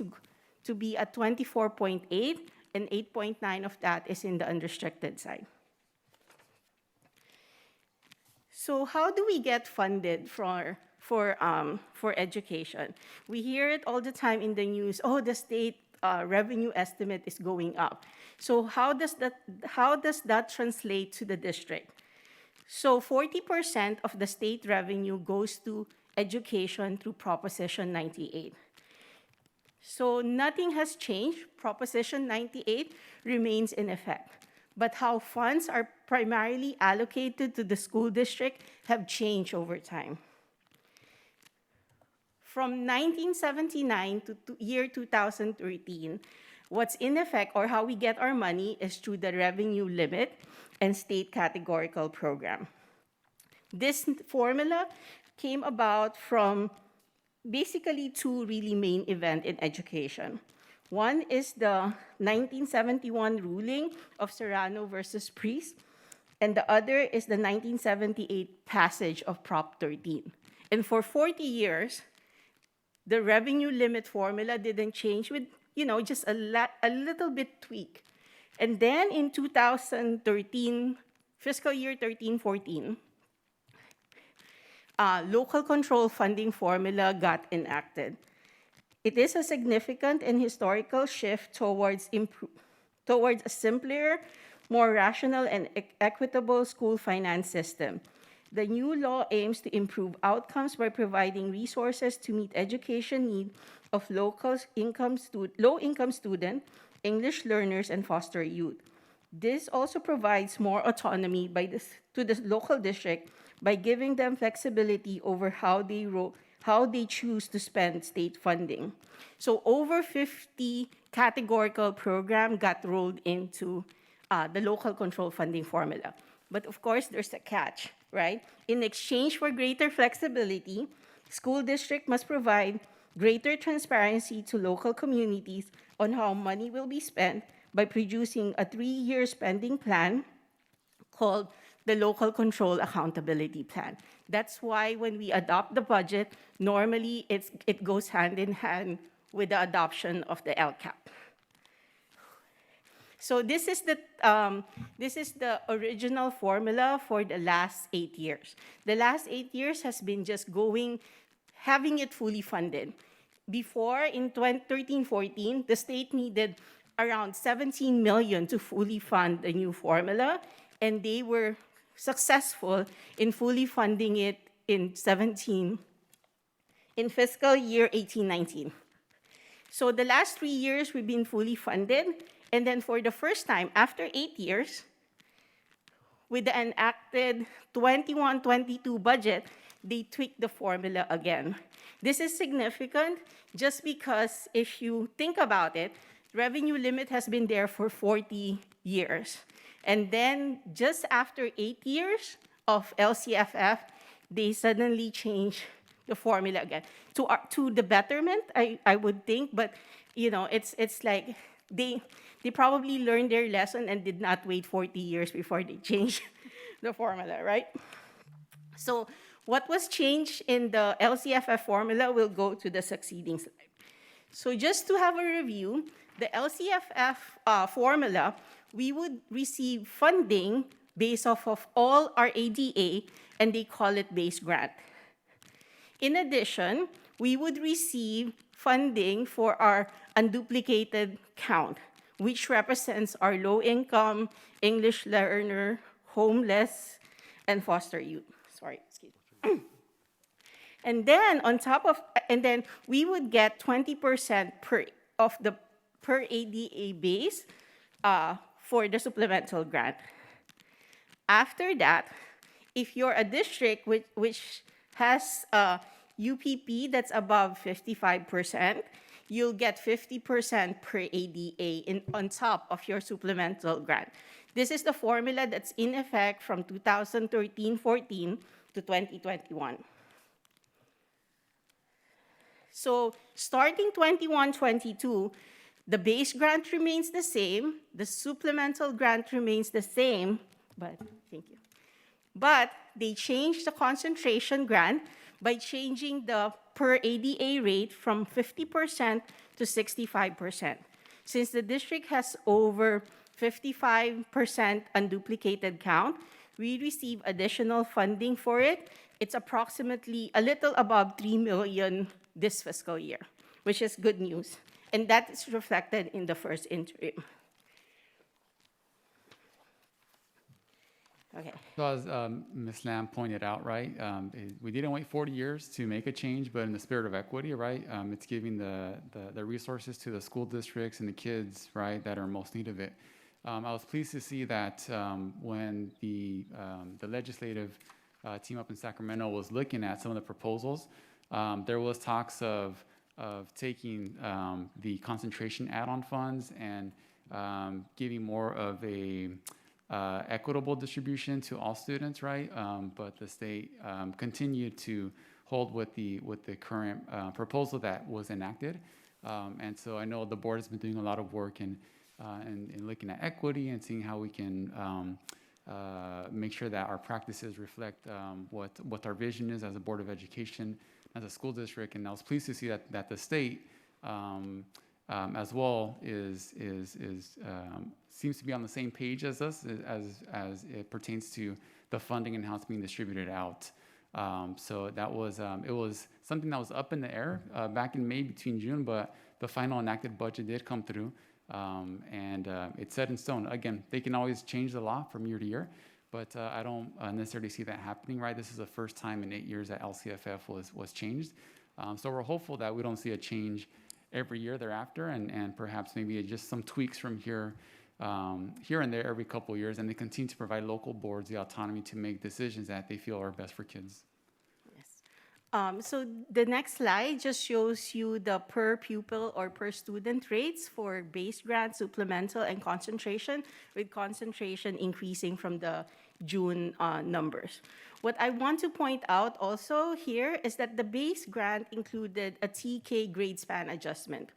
Speaker 10: to be at 24.8, and 8.9 of that is in the unrestricted side. So how do we get funded for education? We hear it all the time in the news. Oh, the state revenue estimate is going up. So how does that translate to the district? So 40% of the state revenue goes to education through Proposition 98. So nothing has changed. Proposition 98 remains in effect. But how funds are primarily allocated to the school district have changed over time. From 1979 to year 2013, what's in effect or how we get our money is through the revenue limit and state categorical program. This formula came about from basically two really main events in education. One is the 1971 ruling of Serrano versus Priest, and the other is the 1978 passage of Prop 13. And for 40 years, the revenue limit formula didn't change with, just a little bit tweak. And then in 2013, fiscal year 13-14, local control funding formula got enacted. It is a significant and historical shift towards a simpler, more rational, and equitable school finance system. The new law aims to improve outcomes by providing resources to meet education needs of low-income students, English learners, and foster youth. This also provides more autonomy to the local district by giving them flexibility over how they choose to spend state funding. So over 50 categorical programs got rolled into the local control funding formula. But of course, there's a catch, right? In exchange for greater flexibility, school district must provide greater transparency to local communities on how money will be spent by producing a 3-year spending plan called the Local Control Accountability Plan. That's why when we adopt the budget, normally it goes hand in hand with the adoption of the LCAP. So this is the original formula for the last 8 years. The last 8 years has been just having it fully funded. Before, in 2013-14, the state needed around 17 million to fully fund the new formula, and they were successful in fully funding it in fiscal year 18-19. So the last 3 years, we've been fully funded, and then for the first time, after 8 years, with the enacted 21-22 budget, they tweaked the formula again. This is significant just because if you think about it, revenue limit has been there for 40 years. And then just after 8 years of LCFF, they suddenly changed the formula again to the betterment, I would think, but it's like they probably learned their lesson and did not wait 40 years before they changed the formula, right? So what was changed in the LCFF formula will go to the succeeding slide. So just to have a review, the LCFF formula, we would receive funding based off of all our ADA, and they call it base grant. In addition, we would receive funding for our unduplicated count, which represents our low-income, English learner, homeless, and foster youth. Sorry, excuse me. And then we would get 20% per ADA base for the supplemental grant. After that, if you're a district which has UPP that's above 55%, you'll get 50% per ADA on top of your supplemental grant. This is the formula that's in effect from 2013-14 to 2021. So starting 21-22, the base grant remains the same, the supplemental grant remains the same, but they changed the concentration grant by changing the per ADA rate from 50% to 65%. Since the district has over 55% unduplicated count, we receive additional funding for it. It's approximately a little above 3 million this fiscal year, which is good news. And that is reflected in the first interim. Okay.
Speaker 9: So as Ms. Lam pointed out, right, we didn't wait 40 years to make a change, but in the spirit of equity, right, it's giving the resources to the school districts and the kids, right, that are most need of it. I was pleased to see that when the legislative team up in Sacramento was looking at some of the proposals, there was talks of taking the concentration add-on funds and giving more of a equitable distribution to all students, right? But the state continued to hold with the current proposal that was enacted. And so I know the board has been doing a lot of work in looking at equity and seeing how we can make sure that our practices reflect what our vision is as a Board of Education, as a school district. And I was pleased to see that the state as well seems to be on the same page as us as it pertains to the funding and how it's being distributed out. So that was it was something that was up in the air back in May between June, but the final enacted budget did come through, and it's set in stone. Again, they can always change the law from year to year, but I don't necessarily see that happening. Right, this is the first time in 8 years that LCFF was changed. So we're hopeful that we don't see a change every year thereafter, and perhaps maybe just some tweaks from here and there every couple of years, and they continue to provide local boards the autonomy to make decisions that they feel are best for kids.
Speaker 10: Yes. So the next slide just shows you the per pupil or per student rates for base grant, supplemental, and concentration, with concentration increasing from the June numbers. What I want to point out also here is that the base grant included a TK grade span adjustment.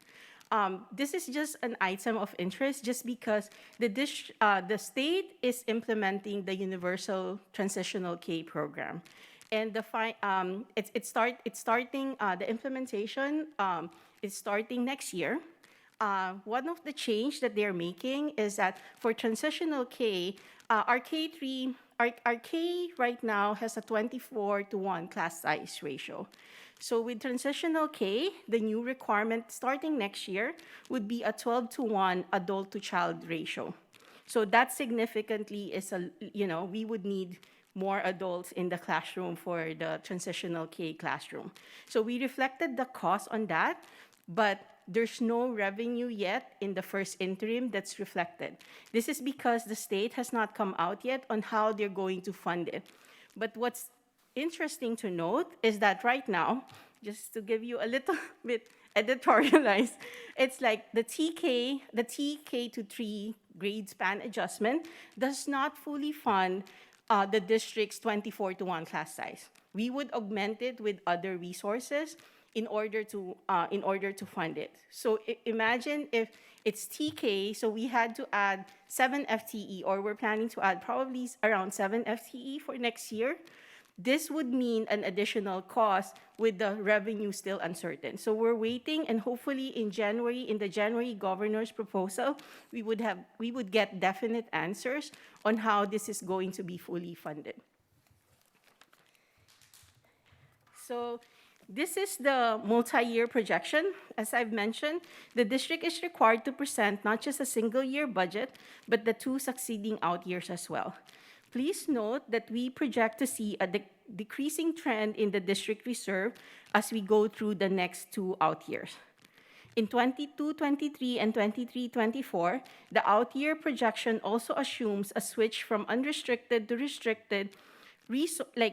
Speaker 10: This is just an item of interest just because the state is implementing the Universal Transitional K program. And the implementation is starting next year. One of the change that they're making is that for transitional K, our K3, our K right now has a 24:1 class size ratio. So with transitional K, the new requirement starting next year would be a 12:1 adult to child ratio. So that significantly is we would need more adults in the classroom for the transitional K classroom. So we reflected the cost on that, but there's no revenue yet in the first interim that's reflected. This is because the state has not come out yet on how they're going to fund it. But what's interesting to note is that right now, just to give you a little bit editorialized, it's like the TK to 3 grade span adjustment does not fully fund the district's 24:1 class size. We would augment it with other resources in order to fund it. So imagine if it's TK, so we had to add 7 FTE, or we're planning to add probably around 7 FTE for next year. This would mean an additional cost with the revenue still uncertain. So we're waiting, and hopefully in the January governor's proposal, we would get definite answers on how this is going to be fully funded. So This is the multi-year projection. As I've mentioned, the district is required to present not just a single-year budget, but the 2 succeeding out years as well. Please note that we project to see a decreasing trend in the district reserve as we go through the next 2 out years. In 22-23 and 23-24, the out-year projection also assumes a switch from unrestricted to restricted.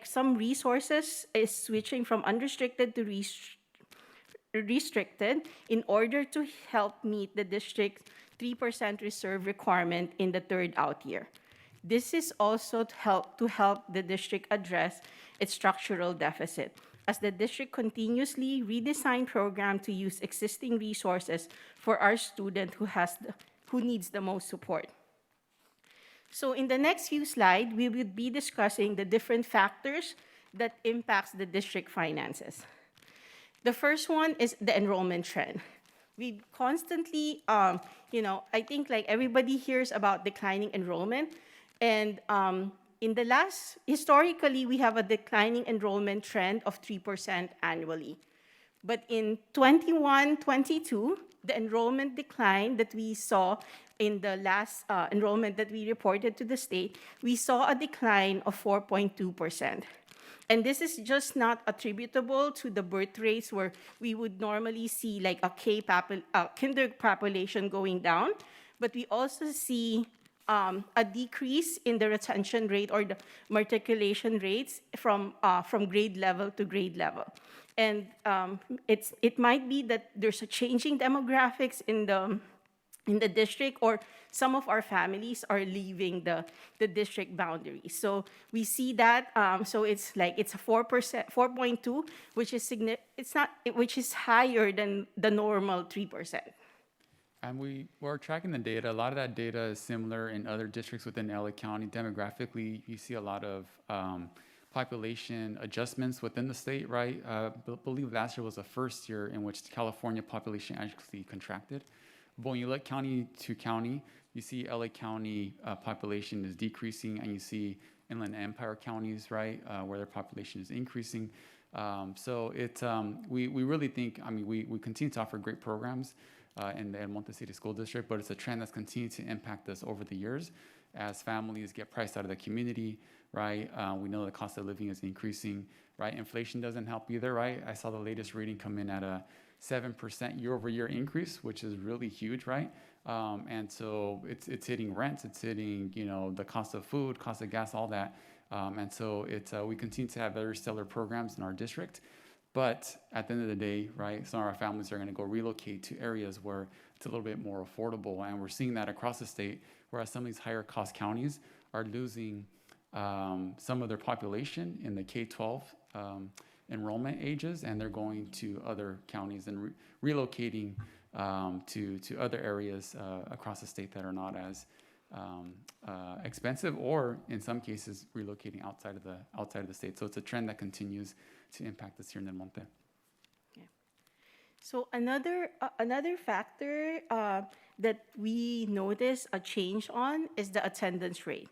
Speaker 10: Some resources is switching from unrestricted to restricted in order to help meet the district's 3% reserve requirement in the 3rd out year. This is also to help the district address its structural deficit, as the district continuously redesign program to use existing resources for our student who needs the most support. So in the next few slides, we will be discussing the different factors that impacts the district finances. The first one is the enrollment trend. We constantly, I think like everybody hears about declining enrollment, and historically, we have a declining enrollment trend of 3% annually. But in 21-22, the enrollment decline that we saw in the last enrollment that we reported to the state, we saw a decline of 4.2%. And this is just not attributable to the birth rates where we would normally see like a kinder population going down, but we also see a decrease in the retention rate or the matriculation rates from grade level to grade level. And it might be that there's a changing demographics in the district, or some of our families are leaving the district boundaries. So we see that. So it's a 4.2, which is higher than the normal 3%.
Speaker 9: And we're tracking the data. A lot of that data is similar in other districts within LA County. Demographically, you see a lot of population adjustments within the state, right? I believe last year was the first year in which California population actually contracted. But when you look county to county, you see LA County population is decreasing, and you see Inland Empire counties, right, where their population is increasing. So we really think, we continue to offer great programs in the El Monte City School District, but it's a trend that's continued to impact us over the years as families get priced out of the community, right? We know the cost of living is increasing, right? Inflation doesn't help either, right? I saw the latest reading come in at a 7% year-over-year increase, which is really huge, right? And so it's hitting rents, it's hitting, the cost of food, cost of gas, all that. And so we continue to have very stellar programs in our district. But at the end of the day, right, some of our families are going to go relocate to areas where it's a little bit more affordable. And we're seeing that across the state, whereas some of these higher cost counties are losing some of their population in the K-12 enrollment ages, and they're going to other counties and relocating to other areas across the state that are not as expensive, or in some cases relocating outside of the state. So it's a trend that continues to impact us here in El Monte.
Speaker 10: Yeah. So another factor that we notice a change on is the attendance rate.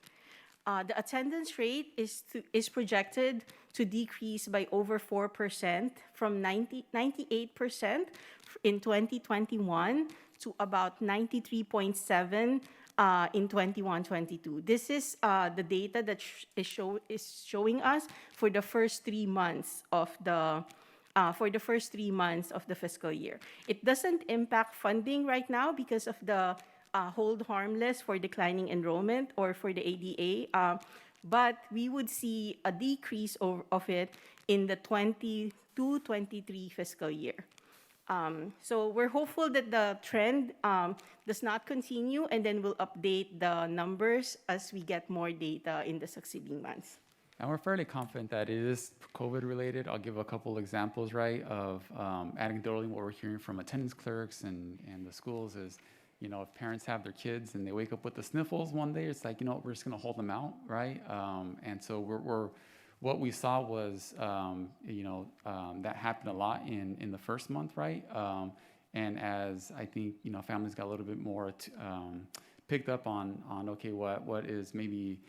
Speaker 10: The attendance rate is projected to decrease by over 4% from 98% in 2021 to about 93.7 in 21-22. This is the data that is showing us for the first 3 months of the fiscal year. It doesn't impact funding right now because of the hold harmless for declining enrollment or for the ADA, but we would see a decrease of it in the 22-23 fiscal year. So we're hopeful that the trend does not continue, and then we'll update the numbers as we get more data in the succeeding months.
Speaker 9: And we're fairly confident that it is COVID related. I'll give a couple examples, right, of anecdotally what we're hearing from attendance clerks and the schools is, if parents have their kids and they wake up with the sniffles one day, it's like, we're just going to hold them out, right? And so what we saw was, that happened a lot in the first month, right? And as I think, families got a little bit more picked up on okay, what is maybe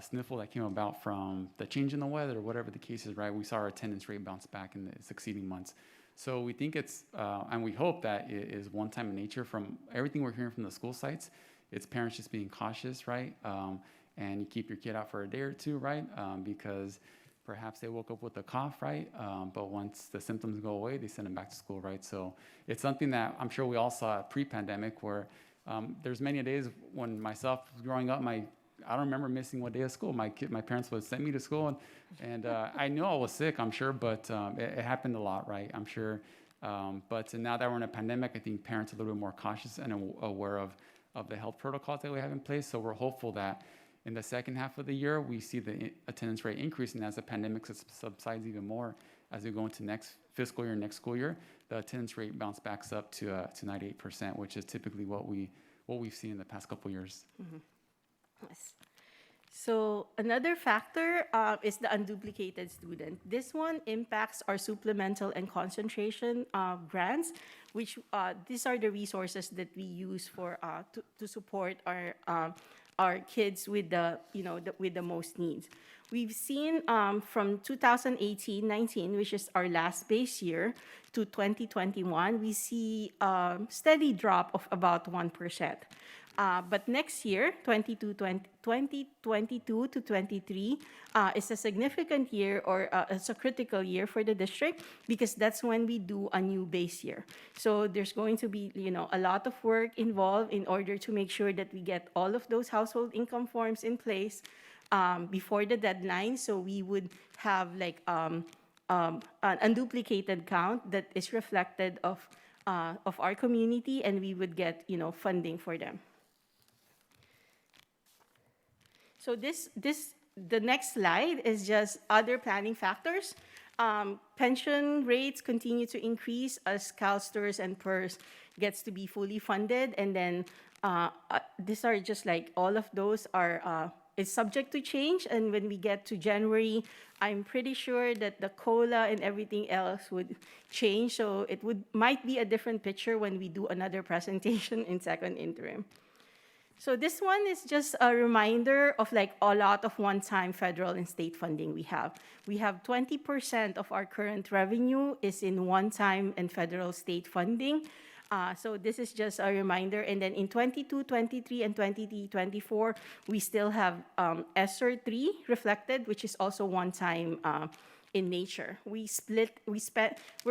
Speaker 9: sniffle that came about from the change in the weather, or whatever the case is, right? We saw our attendance rate bounce back in the succeeding months. So we think it's, and we hope that it is one-time in nature. From everything we're hearing from the school sites, it's parents just being cautious, right? And you keep your kid out for a day or two, right? Because perhaps they woke up with a cough, right? But once the symptoms go away, they send them back to school, right? So it's something that I'm sure we all saw pre-pandemic, where there's many days when myself growing up, I don't remember missing one day of school. My parents would send me to school, and I knew I was sick, I'm sure, but it happened a lot, right? I'm sure. But now that we're in a pandemic, I think parents are a little bit more cautious and aware of the health protocols that we have in place. So we're hopeful that in the second half of the year, we see the attendance rate increase, and as the pandemic subsides even more, as we go into next fiscal year, next school year, the attendance rate bounce backs up to 98%, which is typically what we've seen in the past couple years.
Speaker 10: Mm-hmm. Yes. So another factor is the unduplicated student. This one impacts our supplemental and concentration grants, which these are the resources that we use for to support our kids with with the most needs. We've seen from 2018-19, which is our last base year, to 2021, we see a steady drop of about 1%. But next year, 2022 to 23, is a significant year, or it's a critical year for the district, because that's when we do a new base year. So there's going to be, a lot of work involved in order to make sure that we get all of those household income forms in place before the deadline. So we would have an unduplicated count that is reflected of our community, and we would get, funding for them. So the next slide is just other planning factors. Pension rates continue to increase as CalSTRS and PERS gets to be fully funded, and then these are just like all of those are is subject to change. And when we get to January, I'm pretty sure that the COLA and everything else would change. So it might be a different picture when we do another presentation in second interim. So this one is just a reminder of a lot of one-time federal and state funding we have. We have 20% of our current revenue is in one-time and federal state funding. So this is just a reminder. And then in 22, 23, and 23, 24, we still have ESSER 3 reflected, which is also one-time in nature. We're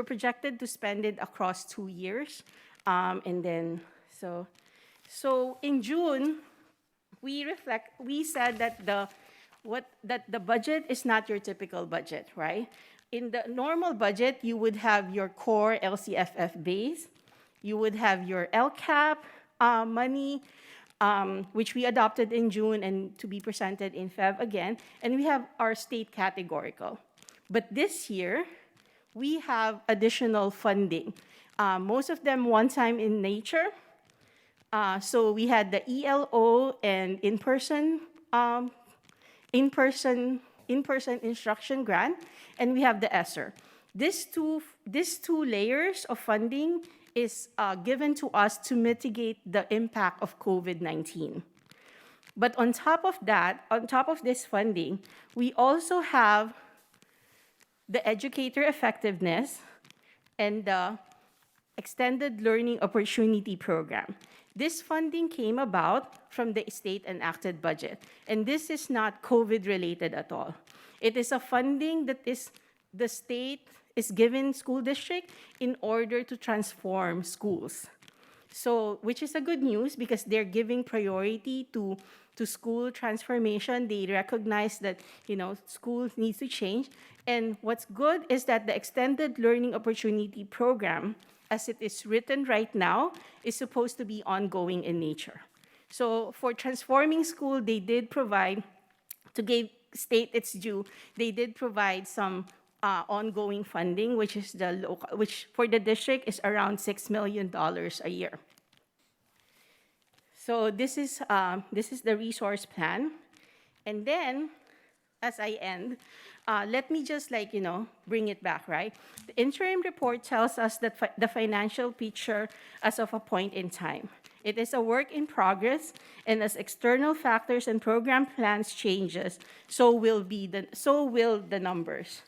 Speaker 10: projected to spend it across 2 years. And then, so in June, we said that the budget is not your typical budget, right? In the normal budget, you would have your core LCFF base, you would have your LCAP money, which we adopted in June and to be presented in Feb again, and we have our state categorical. But this year, we have additional funding, most of them one-time in nature. So we had the ELO and in-person instruction grant, and we have the ESSER. These two layers of funding is given to us to mitigate the impact of COVID-19. But on top of that, on top of this funding, we also have the educator effectiveness and the extended learning opportunity program. This funding came about from the state enacted budget, and this is not COVID related at all. It is a funding that the state is giving school district in order to transform schools. So, which is a good news because they're giving priority to school transformation. They recognize that, schools need to change. And what's good is that the extended learning opportunity program, as it is written right now, is supposed to be ongoing in nature. So for transforming school, they did provide, to give state its due, they did provide some ongoing funding, which is which for the district is around $6 million a year. So this is the resource plan, and then as I end, let me just bring it back, right? The interim report tells us that the financial picture as of a point in time. It is a work in progress, and as external factors and program plans changes, so will the numbers.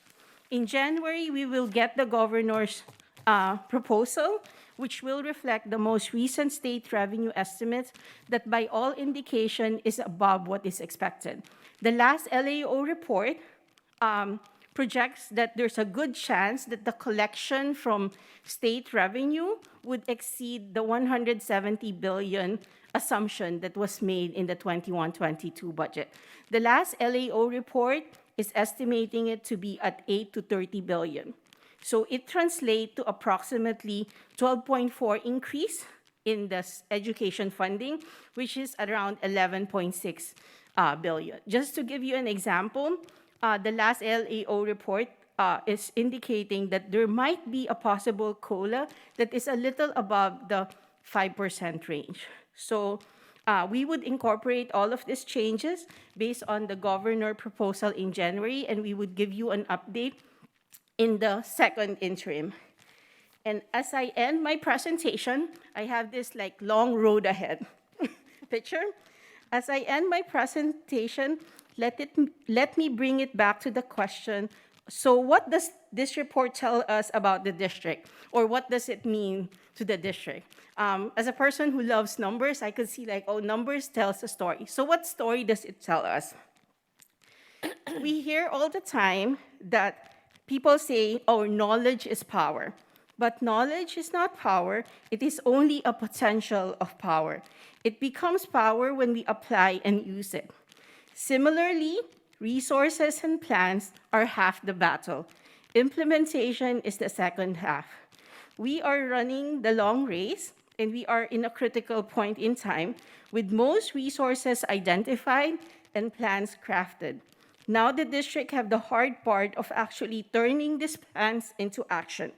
Speaker 10: In January, we will get the governor's proposal, which will reflect the most recent state revenue estimates that by all indication is above what is expected. The last LAO report projects that there's a good chance that the collection from state revenue would exceed the 170 billion assumption that was made in the 21-22 budget. The last LAO report is estimating it to be at 8 to 30 billion. So it translates to approximately 12.4 increase in the education funding, which is around 11.6 billion. Just to give you an example, the last LAO report is indicating that there might be a possible COLA that is a little above the 5% range. So we would incorporate all of these changes based on the governor proposal in January, and we would give you an update in the second interim. And as I end my presentation, I have this long road ahead picture. As I end my presentation, let me bring it back to the question, so what does this report tell us about the district? Or what does it mean to the district? As a person who loves numbers, I could see numbers tells a story. So what story does it tell us? We hear all the time that people say, oh, knowledge is power. But knowledge is not power. It is only a potential of power. It becomes power when we apply and use it. Similarly, resources and plans are half the battle. Implementation is the second half. We are running the long race, and we are in a critical point in time with most resources identified and plans crafted. Now the district have the hard part of actually turning these plans into action.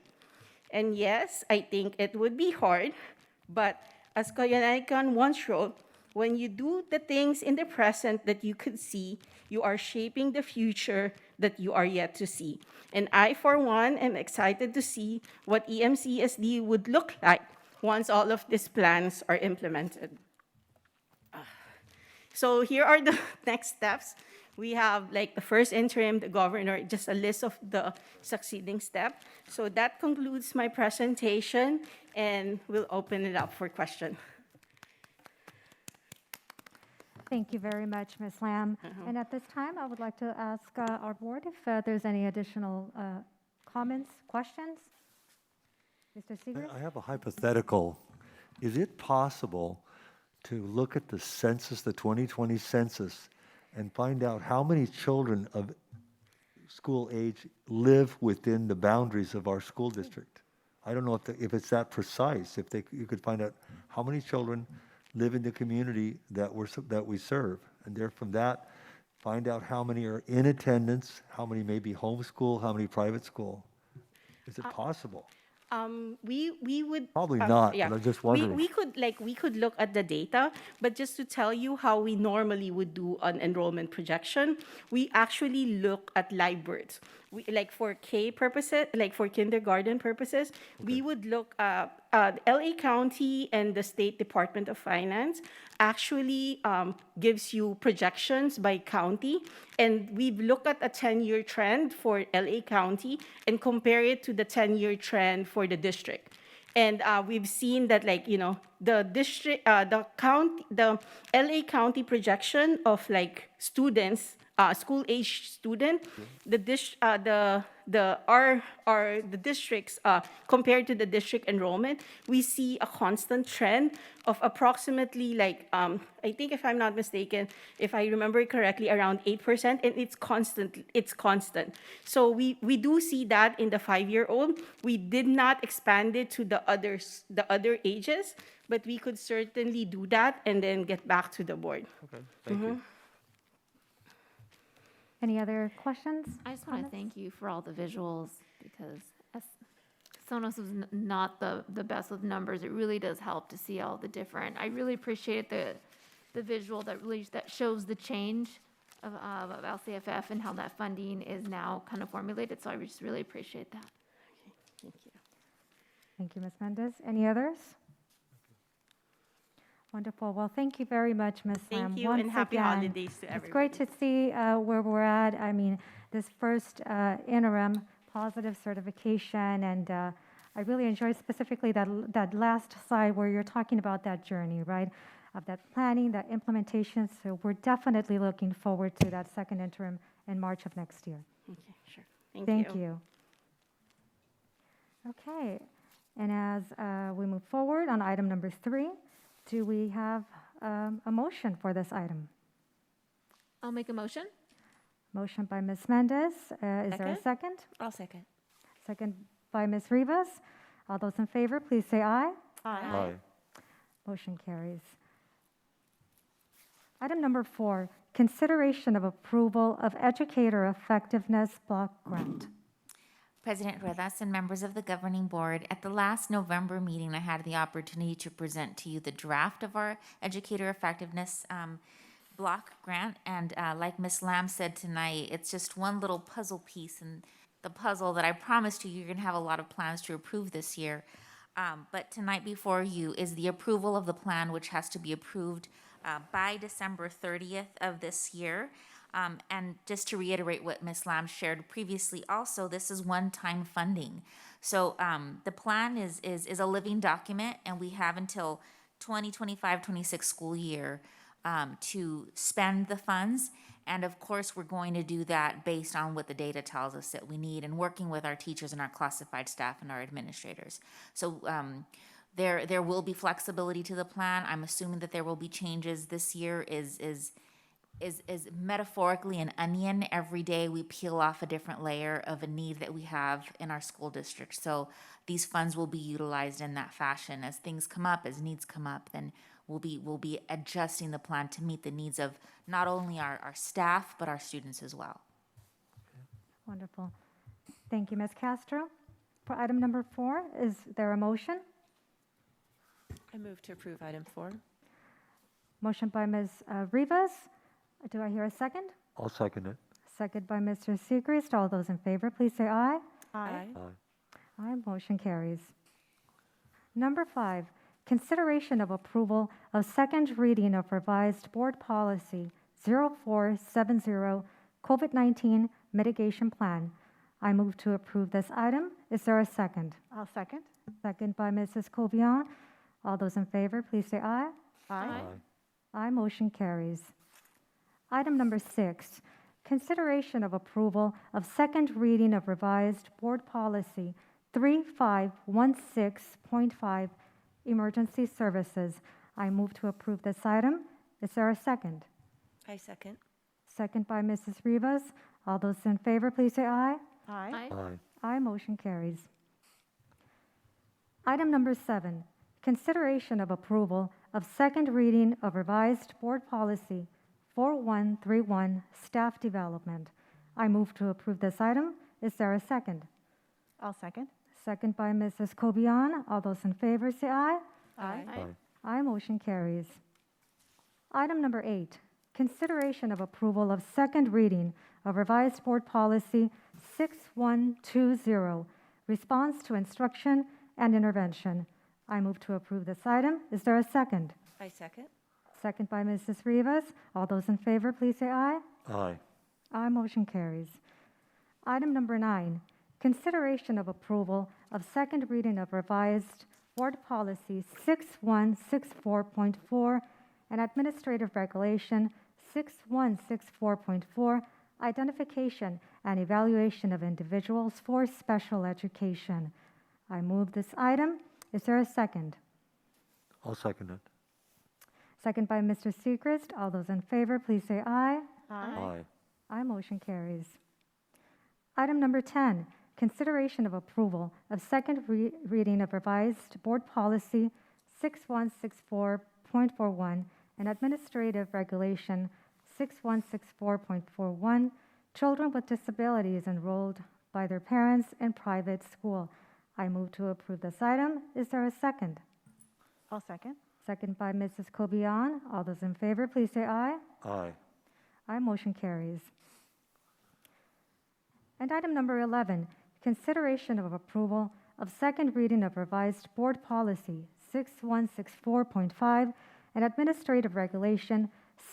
Speaker 10: And yes, I think it would be hard, but as Koyonaikan once wrote, when you do the things in the present that you could see, you are shaping the future that you are yet to see. And I, for one, am excited to see what EMCSD would look like once all of these plans are implemented. So here are the next steps. We have the first interim, the governor, just a list of the succeeding steps. So that concludes my presentation, and we'll open it up for questions.
Speaker 5: Thank you very much, Ms. Lam. And at this time, I would like to ask our board if there's any additional comments, questions. Mr. Seegers?
Speaker 4: I have a hypothetical. Is it possible to look at the census, the 2020 census, and find out how many children of school age live within the boundaries of our school district? I don't know if it's that precise, you could find out how many children live in the community that we serve. And there from that, find out how many are in attendance, how many may be homeschool, how many private school. Is it possible?
Speaker 10: We would
Speaker 4: Probably not,
Speaker 10: yeah.
Speaker 4: but I'm just wondering.
Speaker 10: We could look at the data, but just to tell you how we normally would do an enrollment projection, we actually look at live births. For K purposes, for kindergarten purposes, we would look at LA County and the State Department of Finance actually gives you projections by county, and we've looked at a 10-year trend for LA County and compare it to the 10-year trend for the district. And we've seen that, the district, the LA County projection of students, school-age student, the districts compared to the district enrollment, we see a constant trend of approximately I think, if I'm not mistaken, if I remember correctly, around 8%, and it's constant. It's constant. So we do see that in the 5-year-old. We did not expand it to the other ages, but we could certainly do that and then get back to the board.
Speaker 4: Okay, thank you.
Speaker 5: Any other questions?
Speaker 1: I just want to thank you for all the visuals, because Sonos was not the best with numbers. It really does help to see all the different. I really appreciate the visual that shows the change of LCFF and how that funding is now kind of formulated. So I just really appreciate that.
Speaker 10: Thank you.
Speaker 5: Thank you, Ms. Mendez. Any others? Wonderful. Well, thank you very much, Ms. Lam.
Speaker 10: Thank you,
Speaker 5: Once
Speaker 10: and happy
Speaker 5: again,
Speaker 10: holidays to everybody.
Speaker 5: It's great to see where we're at. I mean, this first interim positive certification, and I really enjoyed specifically that last slide where you're talking about that journey, right? Of that planning, that implementation. So we're definitely looking forward to that second interim in March of next year.
Speaker 10: Okay, sure. Thank
Speaker 5: Thank
Speaker 10: you.
Speaker 5: you. Okay, and as we move forward on item number 3, do we have a motion for this item?
Speaker 1: I'll make a motion.
Speaker 5: Motion by Ms. Mendez. Is there a second?
Speaker 3: I'll second.
Speaker 5: Second by Ms. Rivas. All those in favor, please say aye.
Speaker 4: Aye.
Speaker 5: Motion carries. Item number 4, consideration of approval of educator effectiveness block grant.
Speaker 7: President Ruedas and members of the governing board, at the last November meeting, I had the opportunity to present to you the draft of our educator effectiveness block grant. And like Ms. Lam said tonight, it's just one little puzzle piece in the puzzle that I promised you, you're going to have a lot of plans to approve this year. But tonight before you is the approval of the plan, which has to be approved by December 30th of this year. And just to reiterate what Ms. Lam shared previously also, this is one-time funding. So the plan is a living document, and we have until 2025-26 school year to spend the funds. And of course, we're going to do that based on what the data tells us that we need and working with our teachers and our classified staff and our administrators. So there will be flexibility to the plan. I'm assuming that there will be changes. This year is metaphorically an onion. Every day we peel off a different layer of a need that we have in our school district. So these funds will be utilized in that fashion. As things come up, as needs come up, then we'll be adjusting the plan to meet the needs of not only our staff, but our students as well.
Speaker 5: Wonderful. Thank you, Ms. Castro. For item number 4, is there a motion?
Speaker 3: I move to approve item 4.
Speaker 5: Motion by Ms. Rivas. Do I hear a second?
Speaker 4: I'll second it.
Speaker 5: Second by Mr. Segrist. All those in favor, please say aye.
Speaker 3: Aye.
Speaker 4: Aye.
Speaker 5: Aye, motion carries. Number 5, consideration of approval of second reading of revised board policy 0470 COVID-19 mitigation plan. I move to approve this item. Is there a second?
Speaker 2: I'll second.
Speaker 5: Second by Mrs. Cobian. All those in favor, please say aye.
Speaker 2: Aye.
Speaker 5: Aye, motion carries. Item number 6, consideration of approval of second reading of revised board policy 3516.5, emergency services. I move to approve this item. Is there a second?
Speaker 3: I second.
Speaker 5: Second by Mrs. Rivas. All those in favor, please say aye.
Speaker 2: Aye.
Speaker 4: Aye.
Speaker 5: Aye, motion carries. Item number 7, consideration of approval of second reading of revised board policy 4131, staff development. I move to approve this item. Is there a second?
Speaker 2: I'll second.
Speaker 5: Second by Mrs. Cobian. All those in favor say aye.
Speaker 2: Aye.
Speaker 4: Aye.
Speaker 5: Aye, motion carries. Item number 8, consideration of approval of second reading of revised board policy 6120, response to instruction and intervention. I move to approve this item. Is there a second?
Speaker 3: I second.
Speaker 5: Second by Mrs. Rivas. All those in favor, please say aye.
Speaker 4: Aye.
Speaker 5: Aye, motion carries. Item number 9, consideration of approval of second reading of revised board policy 6164.4 and administrative regulation 6164.4, identification and evaluation of individuals for special education. I move this item. Is there a second?
Speaker 4: I'll second it.
Speaker 5: Second by Mr. Segrist. All those in favor, please say aye.
Speaker 4: Aye.
Speaker 5: Aye, motion carries. Item number 10, consideration of approval of second reading of revised board policy 6164.41 and administrative regulation 6164.41, children with disabilities enrolled by their parents in private school. I move to approve this item. Is there a second?
Speaker 2: I'll second.
Speaker 5: Second by Mrs. Cobian. All those in favor, please say aye.
Speaker 4: Aye.
Speaker 5: Aye, motion carries. And item number 11, consideration of approval of second reading of revised Board Policy 6164.5 and Administrative Regulation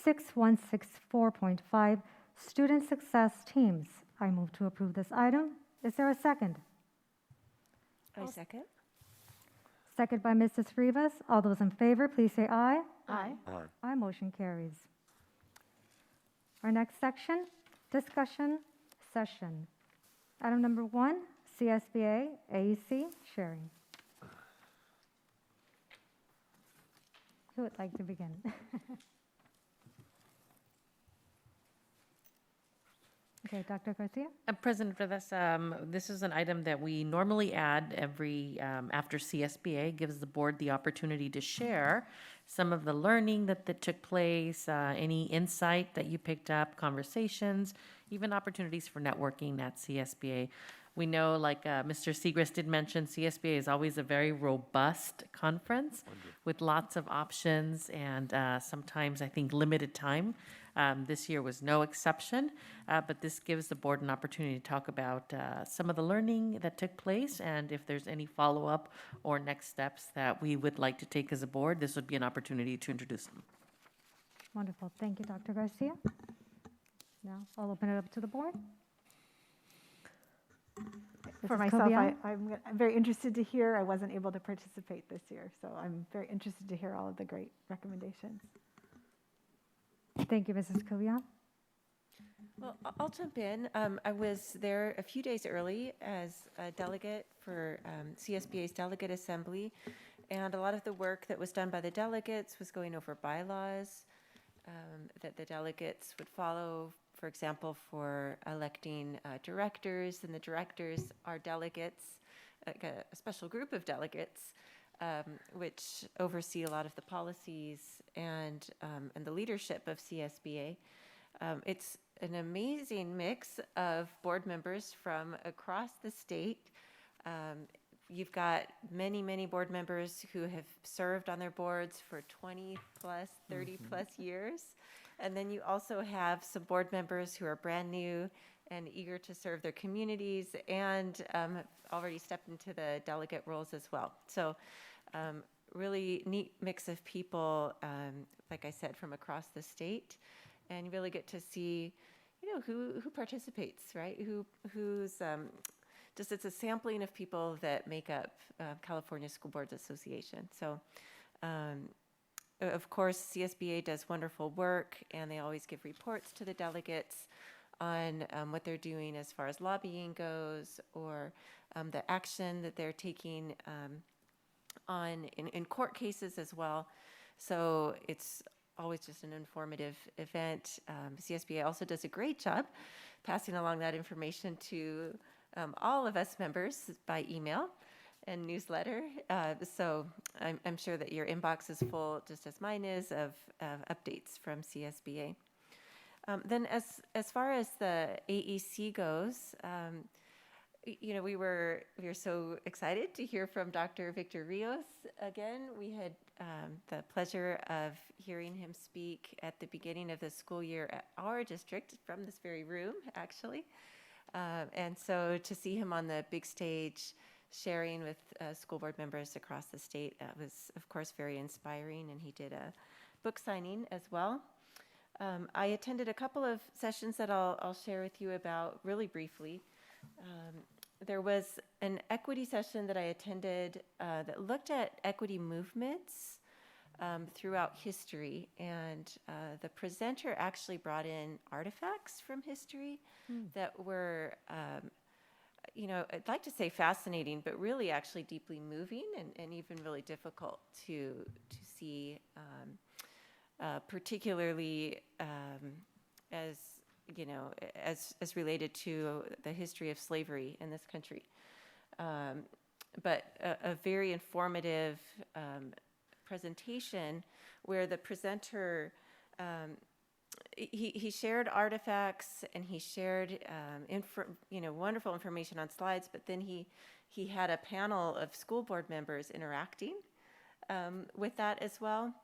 Speaker 5: 6164.5, Student Success Teams. I move to approve this item. Is there a second?
Speaker 3: I second.
Speaker 5: Second by Mrs. Rivas. All those in favor, please say aye.
Speaker 2: Aye.
Speaker 4: Aye.
Speaker 5: Aye, motion carries. Our next section, discussion session. Item number 1, CSBA AEC sharing. Who would like to begin? Okay, Dr. Garcia?
Speaker 6: President Rivas, this is an item that we normally add every, after CSBA, gives the board the opportunity to share some of the learning that took place, any insight that you picked up, conversations, even opportunities for networking at CSBA. We know, like Mr. Segrist did mention, CSBA is always a very robust conference with lots of options and sometimes, I think, limited time. This year was no exception, but this gives the board an opportunity to talk about some of the learning that took place, and if there's any follow-up or next steps that we would like to take as a board, this would be an opportunity to introduce them.
Speaker 5: Wonderful. Thank you, Dr. Garcia. Now I'll open it up to the board.
Speaker 2: For
Speaker 5: Mrs.
Speaker 2: myself,
Speaker 5: Cobian?
Speaker 2: I'm very interested to hear. I wasn't able to participate this year, so I'm very interested to hear all of the great recommendations.
Speaker 5: Thank you, Mrs. Cobian.
Speaker 3: Well, I'll jump in. I was there a few days early as a delegate for CSBA's Delegate Assembly, and a lot of the work that was done by the delegates was going over bylaws that the delegates would follow, for example, for electing directors, and the directors are delegates, like a special group of delegates, which oversee a lot of the policies and the leadership of CSBA. It's an amazing mix of board members from across the state. You've got many, many board members who have served on their boards for 20 plus, 30 plus years. And then you also have some board members who are brand new and eager to serve their communities and have already stepped into the delegate roles as well. So really neat mix of people, like I said, from across the state. And you really get to see, who participates, right? Who's just, it's a sampling of people that make up California School Boards Association. So, of course, CSBA does wonderful work, and they always give reports to the delegates on what they're doing as far as lobbying goes, or the action that they're taking in court cases as well. So it's always just an informative event. CSBA also does a great job passing along that information to all of us members by email and newsletter. So I'm sure that your inbox is full, just as mine is, of updates from CSBA. Then as far as the AEC goes, we were so excited to hear from Dr. Victor Rios again. We had the pleasure of hearing him speak at the beginning of the school year at our district, from this very room, actually. And so to see him on the big stage sharing with school board members across the state was, of course, very inspiring, and he did a book signing as well. I attended a couple of sessions that I'll share with you about really briefly. There was an equity session that I attended that looked at equity movements throughout history, and the presenter actually brought in artifacts from history that were, I'd like to say fascinating, but really actually deeply moving and even really difficult to see, particularly as related to the history of slavery in this country. But a very informative presentation where the presenter, he shared artifacts, and he shared wonderful information on slides, but then he had a panel of school board members interacting with that as well.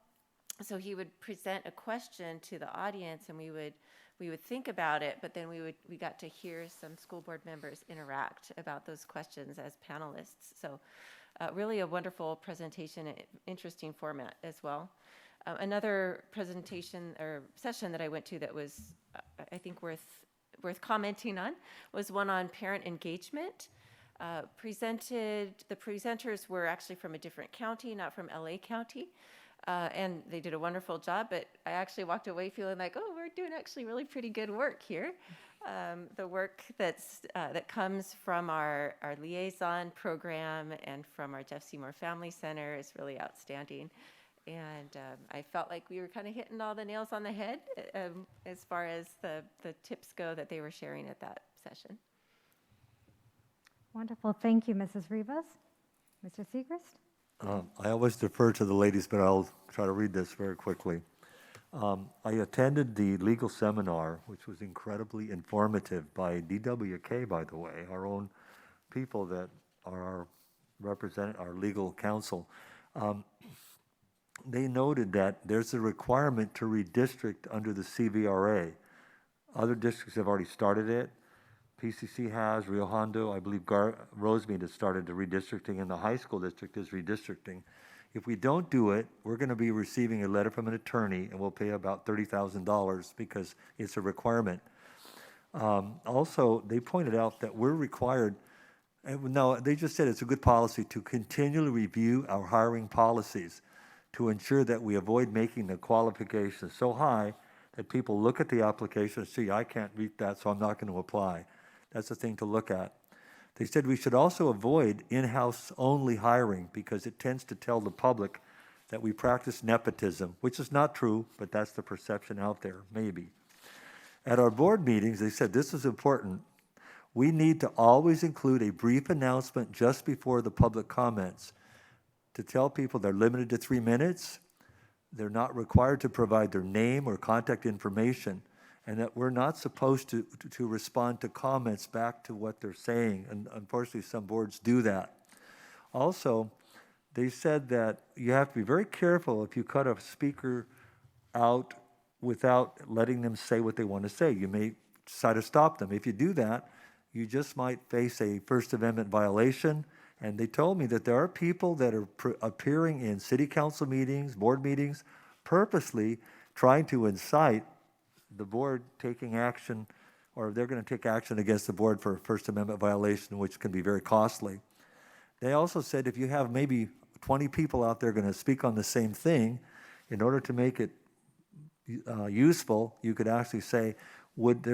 Speaker 3: So he would present a question to the audience, and we would we would think about it, but then we got to hear some school board members interact about those questions as panelists. So really a wonderful presentation, interesting format as well. Another presentation or session that I went to that was, I think, worth commenting on was one on parent engagement. The presenters were actually from a different county, not from LA County. And they did a wonderful job, but I actually walked away feeling like, oh, we're doing actually really pretty good work here. The work that comes from our liaison program and from our Jeff Seymour Family Center is really outstanding. And I felt like we were kind of hitting all the nails on the head as far as the tips go that they were sharing at that session.
Speaker 5: Wonderful. Thank you, Mrs. Rivas. Mr. Segrist?
Speaker 4: I always defer to the ladies, but I'll try to read this very quickly. I attended the legal seminar, which was incredibly informative by DWK, by the way, our own people that are our legal counsel. They noted that there's a requirement to redistrict under the CVRA. Other districts have already started it. PCC has, Rio Hondo, I believe Rosemead has started the redistricting, and the high school district is redistricting. If we don't do it, we're going to be receiving a letter from an attorney, and we'll pay about $30,000 because it's a requirement. Also, they pointed out that we're required, no, they just said it's a good policy to continually review our hiring policies to ensure that we avoid making the qualifications so high that people look at the application and see, I can't meet that, so I'm not going to apply. That's the thing to look at. They said we should also avoid in-house only hiring because it tends to tell the public that we practice nepotism, which is not true, but that's the perception out there, maybe. At our board meetings, they said this is important. We need to always include a brief announcement just before the public comments to tell people they're limited to 3 minutes, they're not required to provide their name or contact information, and that we're not supposed to respond to comments back to what they're saying. And unfortunately, some boards do that. Also, they said that you have to be very careful if you cut a speaker out without letting them say what they want to say. You may decide to stop them. If you do that, you just might face a First Amendment violation. And they told me that there are people that are appearing in city council meetings, board meetings, purposely trying to incite the board taking action, or they're going to take action against the board for a First Amendment violation, which can be very costly. They also said if you have maybe 20 people out there going to speak on the same thing, in order to make it useful, you could actually say, would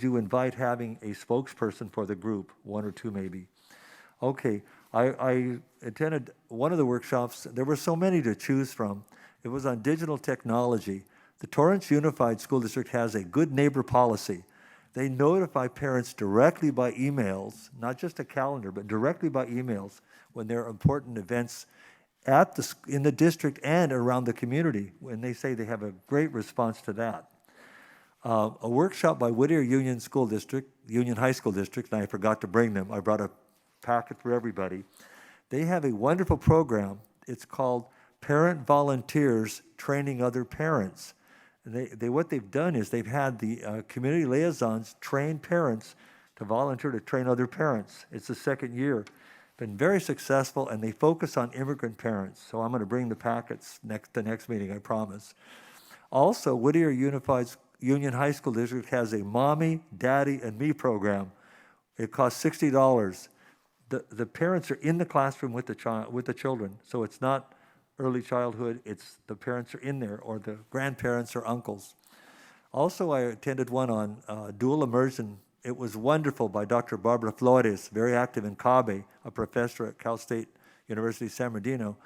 Speaker 4: you invite having a spokesperson for the group, 1 or 2 maybe? Okay, I attended one of the workshops. There were so many to choose from. It was on digital technology. The Torrance Unified School District has a good neighbor policy. They notify parents directly by emails, not just a calendar, but directly by emails when there are important events in the district and around the community, when they say they have a great response to that. A workshop by Whittier Union School District, Union High School District, and I forgot to bring them. I brought a packet for everybody. They have a wonderful program. It's called Parent Volunteers Training Other Parents. What they've done is they've had the community liaisons train parents to volunteer to train other parents. It's the 2nd year. Been very successful, and they focus on immigrant parents. So I'm going to bring the packets the next meeting, I promise. Also, Whittier Union High School District has a Mommy, Daddy, and Me program. It costs $60. The parents are in the classroom with the children, so it's not early childhood, it's the parents are in there, or the grandparents or uncles. Also, I attended one on dual immersion. It was wonderful by Dr. Barbara Flores, very active in CABE, a professor at Cal State University San Bernardino.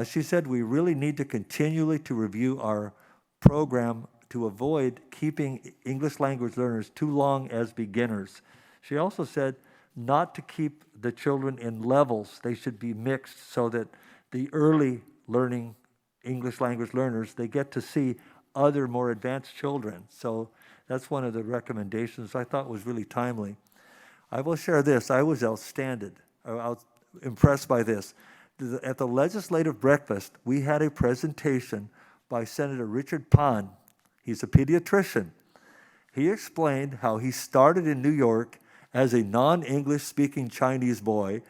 Speaker 4: She said we really need to continually to review our program to avoid keeping English language learners too long as beginners. She also said not to keep the children in levels. They should be mixed so that the early learning English language learners, they get to see other more advanced children. So that's one of the recommendations I thought was really timely. I will share this. I was impressed by this. At the legislative breakfast, we had a presentation by Senator Richard Pan. He's a pediatrician. He explained how he started in New York as a non-English speaking Chinese boy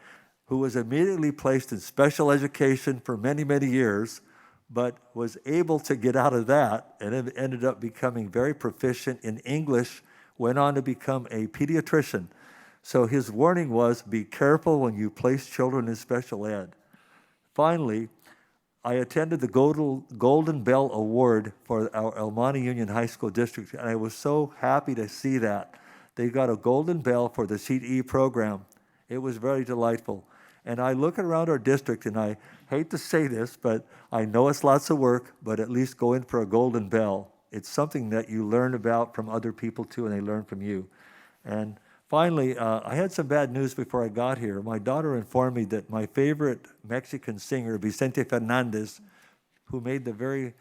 Speaker 4: who was immediately placed in special education for many, many years, but was able to get out of that and ended up becoming very proficient in English, went on to become a pediatrician. So his warning was, be careful when you place children in special ed. Finally, I attended the Golden Bell Award for our El Monte Union High School District, and I was so happy to see that. They got a Golden Bell for the CTE program. It was very delightful. And I look around our district, and I hate to say this, but I know it's lots of work, but at least go in for a Golden Bell. It's something that you learn about from other people too, and they learn from you. And finally, I had some bad news before I got here. My daughter informed me that my favorite Mexican singer, Vicente Fernandez, who made the very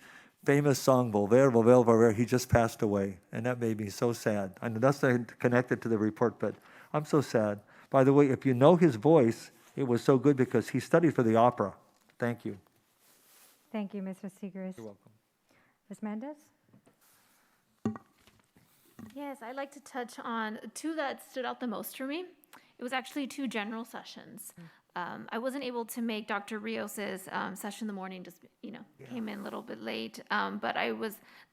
Speaker 4: famous song, Volver, Volver, Volver, he just passed away. And that made me so sad. I know that's not connected to the report, but I'm so sad. By the way, if you know his voice, it was so good because he studied for the opera. Thank you.
Speaker 5: Thank you, Mr. Seegers.
Speaker 4: You're welcome.
Speaker 5: Ms. Mendez?
Speaker 1: Yes, I'd like to touch on two that stood out the most for me. It was actually two general sessions. I wasn't able to make Dr. Rios's session in the morning, just, came in a little bit late. But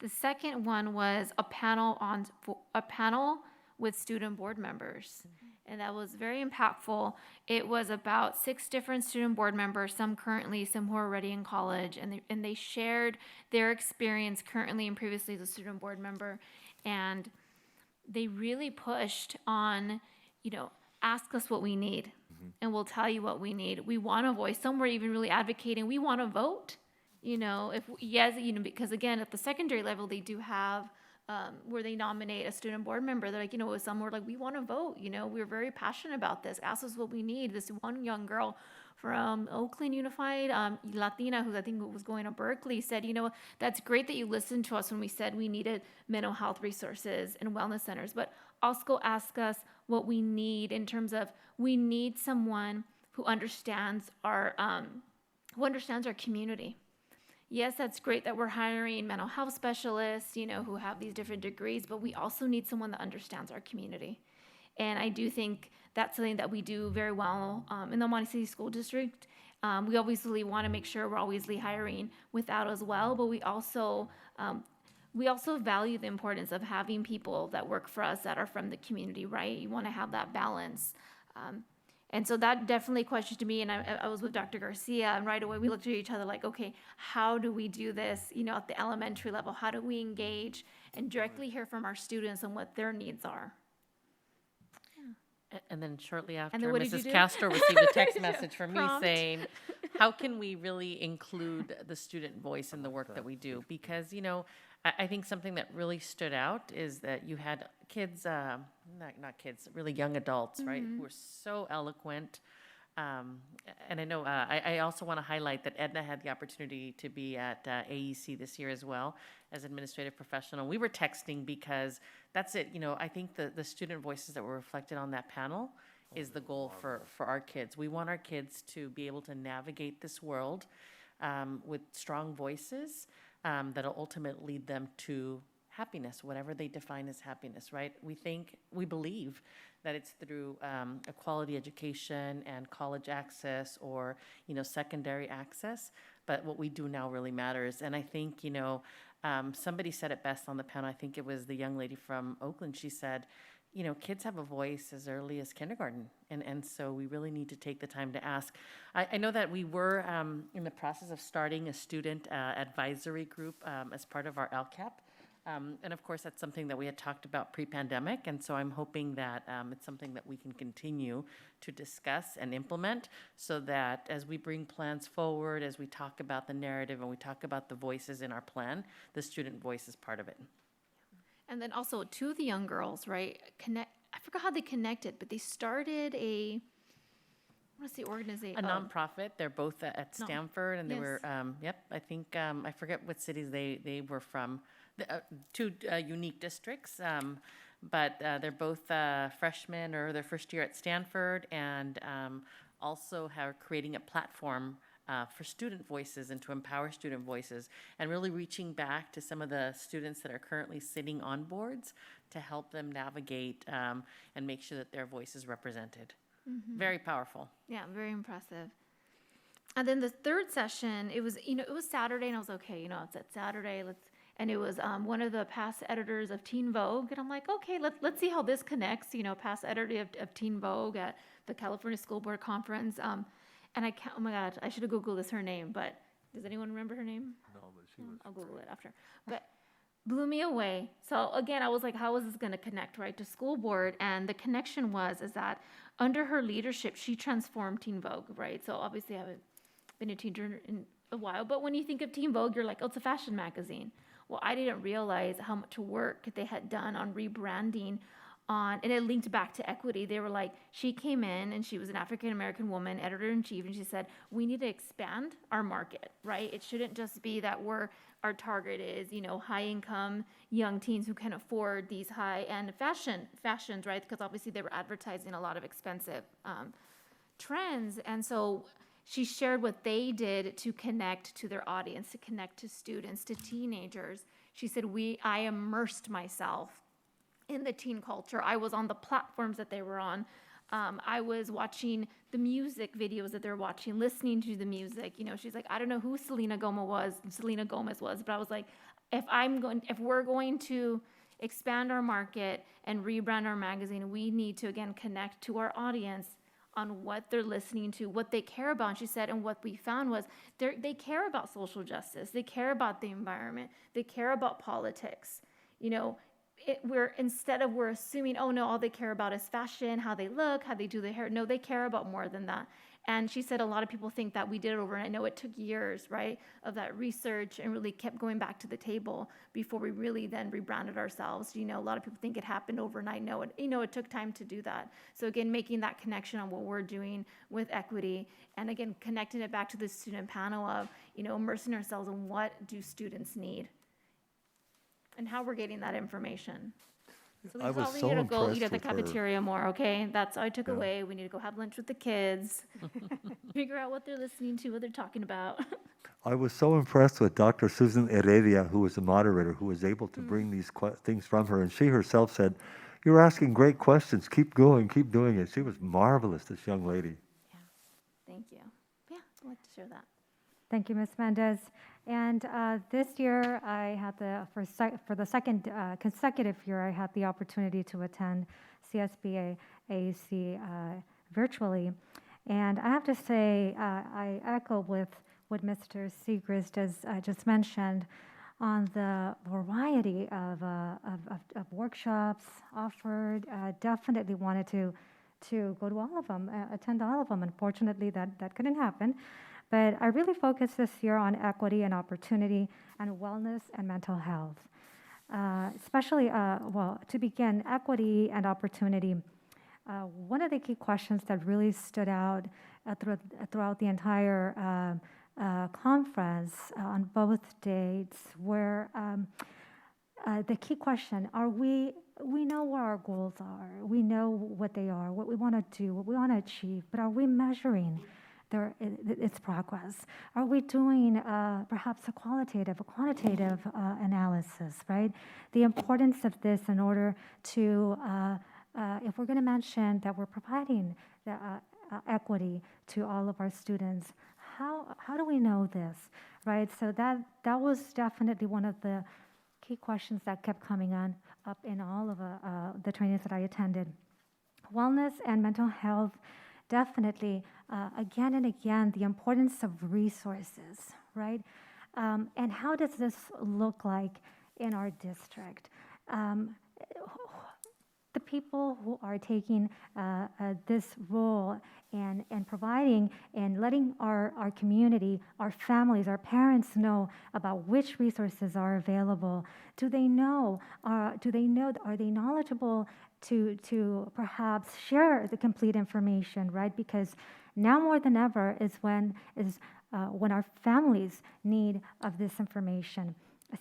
Speaker 1: the second one was a panel with student board members. And that was very impactful. It was about 6 different student board members, some currently, some who are already in college, and they shared their experience currently and previously as a student board member. And they really pushed on, ask us what we need, and we'll tell you what we need. We want a voice. Some were even really advocating, we want to vote, because again, at the secondary level, they do have where they nominate a student board member. They're like, some were like, we want to vote. We're very passionate about this. Ask us what we need. This one young girl from Oakland Unified, Latina, who I think was going to Berkeley, said, that's great that you listened to us when we said we needed mental health resources and wellness centers, but also ask us what we need in terms of, we need someone who understands our community. Yes, that's great that we're hiring mental health specialists, who have these different degrees, but we also need someone that understands our community. And I do think that's something that we do very well in the Monte City School District. We obviously want to make sure we're always hiring without as well, but we also value the importance of having people that work for us that are from the community, right? You want to have that balance. And so that definitely questioned to me, and I was with Dr. Garcia, and right away we looked at each other like, okay, how do we do this, at the elementary level? How do we engage and directly hear from our students and what their needs are?
Speaker 6: And then shortly after,
Speaker 1: then what did you
Speaker 6: Mrs.
Speaker 1: do?
Speaker 6: Castro received a text message from me
Speaker 1: Prompt.
Speaker 6: saying, how can we really include the student voice in the work that we do? Because, I think something that really stood out is that you had kids, not kids, really young adults, right, who were so eloquent. And I know, I also want to highlight that Edna had the opportunity to be at AEC this year as well as administrative professional. We were texting because that's it. I think the student voices that were reflected on that panel is the goal for our kids. We want our kids to be able to navigate this world with strong voices that'll ultimately lead them to happiness, whatever they define as happiness, right? We believe that it's through a quality education and college access or, secondary access, but what we do now really matters. And I think, somebody said it best on the panel. I think it was the young lady from Oakland. She said, kids have a voice as early as kindergarten. And so we really need to take the time to ask. I know that we were in the process of starting a student advisory group as part of our LCAP. And of course, that's something that we had talked about pre-pandemic. And so I'm hoping that it's something that we can continue to discuss and implement so that as we bring plans forward, as we talk about the narrative and we talk about the voices in our plan, the student voice is part of it.
Speaker 1: And then also, two of the young girls, right, I forgot how they connected, but they started what's the organization?
Speaker 6: A nonprofit. They're both at Stanford, and they were, I think, I forget what cities they were from. Two unique districts, but they're both freshmen or their first year at Stanford, and also are creating a platform for student voices and to empower student voices, and really reaching back to some of the students that are currently sitting on boards to help them navigate and make sure that their voice is represented. Very powerful.
Speaker 1: Yeah, very impressive. And then the third session, it was Saturday, and I was okay, it's at Saturday, and it was one of the past editors of Teen Vogue, and I'm like, okay, let's see how this connects, past editor of Teen Vogue at the California School Board Conference, and I can't, oh my God, I should have Googled this, her name, but does anyone remember her name?
Speaker 4: No, but she was.
Speaker 1: I'll Google it after. But blew me away. So again, I was like, how is this going to connect, right, to school board? And the connection is that under her leadership, she transformed Teen Vogue, right? So obviously I haven't been a teacher in a while, but when you think of Teen Vogue, you're like, oh, it's a fashion magazine. Well, I didn't realize how much work they had done on rebranding and it linked back to equity. They were like, she came in and she was an African-American woman, editor-in-chief, and she said, we need to expand our market, right? It shouldn't just be that our target is, high-income young teens who can afford these high-end fashions, right? Because obviously they were advertising a lot of expensive trends. And so she shared what they did to connect to their audience, to connect to students, to teenagers. She said, I immersed myself in the teen culture. I was on the platforms that they were on. I was watching the music videos that they're watching, listening to the music. She's like, I don't know who Selena Gomez was, but I was like, if we're going to expand our market and rebrand our magazine, we need to again connect to our audience on what they're listening to, what they care about. And she said, and what we found was they care about social justice. They care about the environment. They care about politics. We're assuming, oh no, all they care about is fashion, how they look, how they do their hair. No, they care about more than that. And she said a lot of people think that we did it overnight. I know it took years, right, of that research and really kept going back to the table before we really then rebranded ourselves. A lot of people think it happened overnight. No, it took time to do that. So again, making that connection on what we're doing with equity, and again, connecting it back to the student panel of, immersing ourselves in what do students need and how we're getting that information. So
Speaker 4: I was
Speaker 1: we
Speaker 4: so
Speaker 1: need to go
Speaker 4: impressed
Speaker 1: eat at the
Speaker 4: with her.
Speaker 1: cafeteria more, okay? That's all I took
Speaker 4: Yeah.
Speaker 1: away. We need to go have lunch with the kids, figure out what they're listening to, what they're talking about.
Speaker 4: I was so impressed with Dr. Susan Heredia, who was the moderator, who was able to bring these things from her. And she herself said, you're asking great questions. Keep going, keep doing it. She was marvelous, this young lady.
Speaker 1: Thank you. Yeah, I'd like to share that.
Speaker 5: Thank you, Ms. Mendez. And this year, I had for the second consecutive year, I had the opportunity to attend CSBA AAC virtually. And I have to say, I echo with what Mr. Segrist just mentioned on the variety of workshops offered. Definitely wanted to go to all of them, attend all of them. Unfortunately, that couldn't happen. But I really focused this year on equity and opportunity and wellness and mental health. Especially, to begin, equity and opportunity. One of the key questions that really stood out throughout the entire conference on both dates were the key question, we know where our goals are, we know what they are, what we want to do, what we want to achieve, but are we measuring its progress? Are we doing perhaps a quantitative analysis, right? The importance of this in order to, if we're going to mention that we're providing the equity to all of our students, how do we know this, right? So that was definitely one of the key questions that kept coming up in all of the trainings that I attended. Wellness and mental health, definitely, again and again, the importance of resources, right? And how does this look like in our district? The people who are taking this role and providing and letting our community, our families, our parents know about which resources are available. Do they know? Are they knowledgeable to perhaps share the complete information, right? Because now more than ever is when our families need of this information.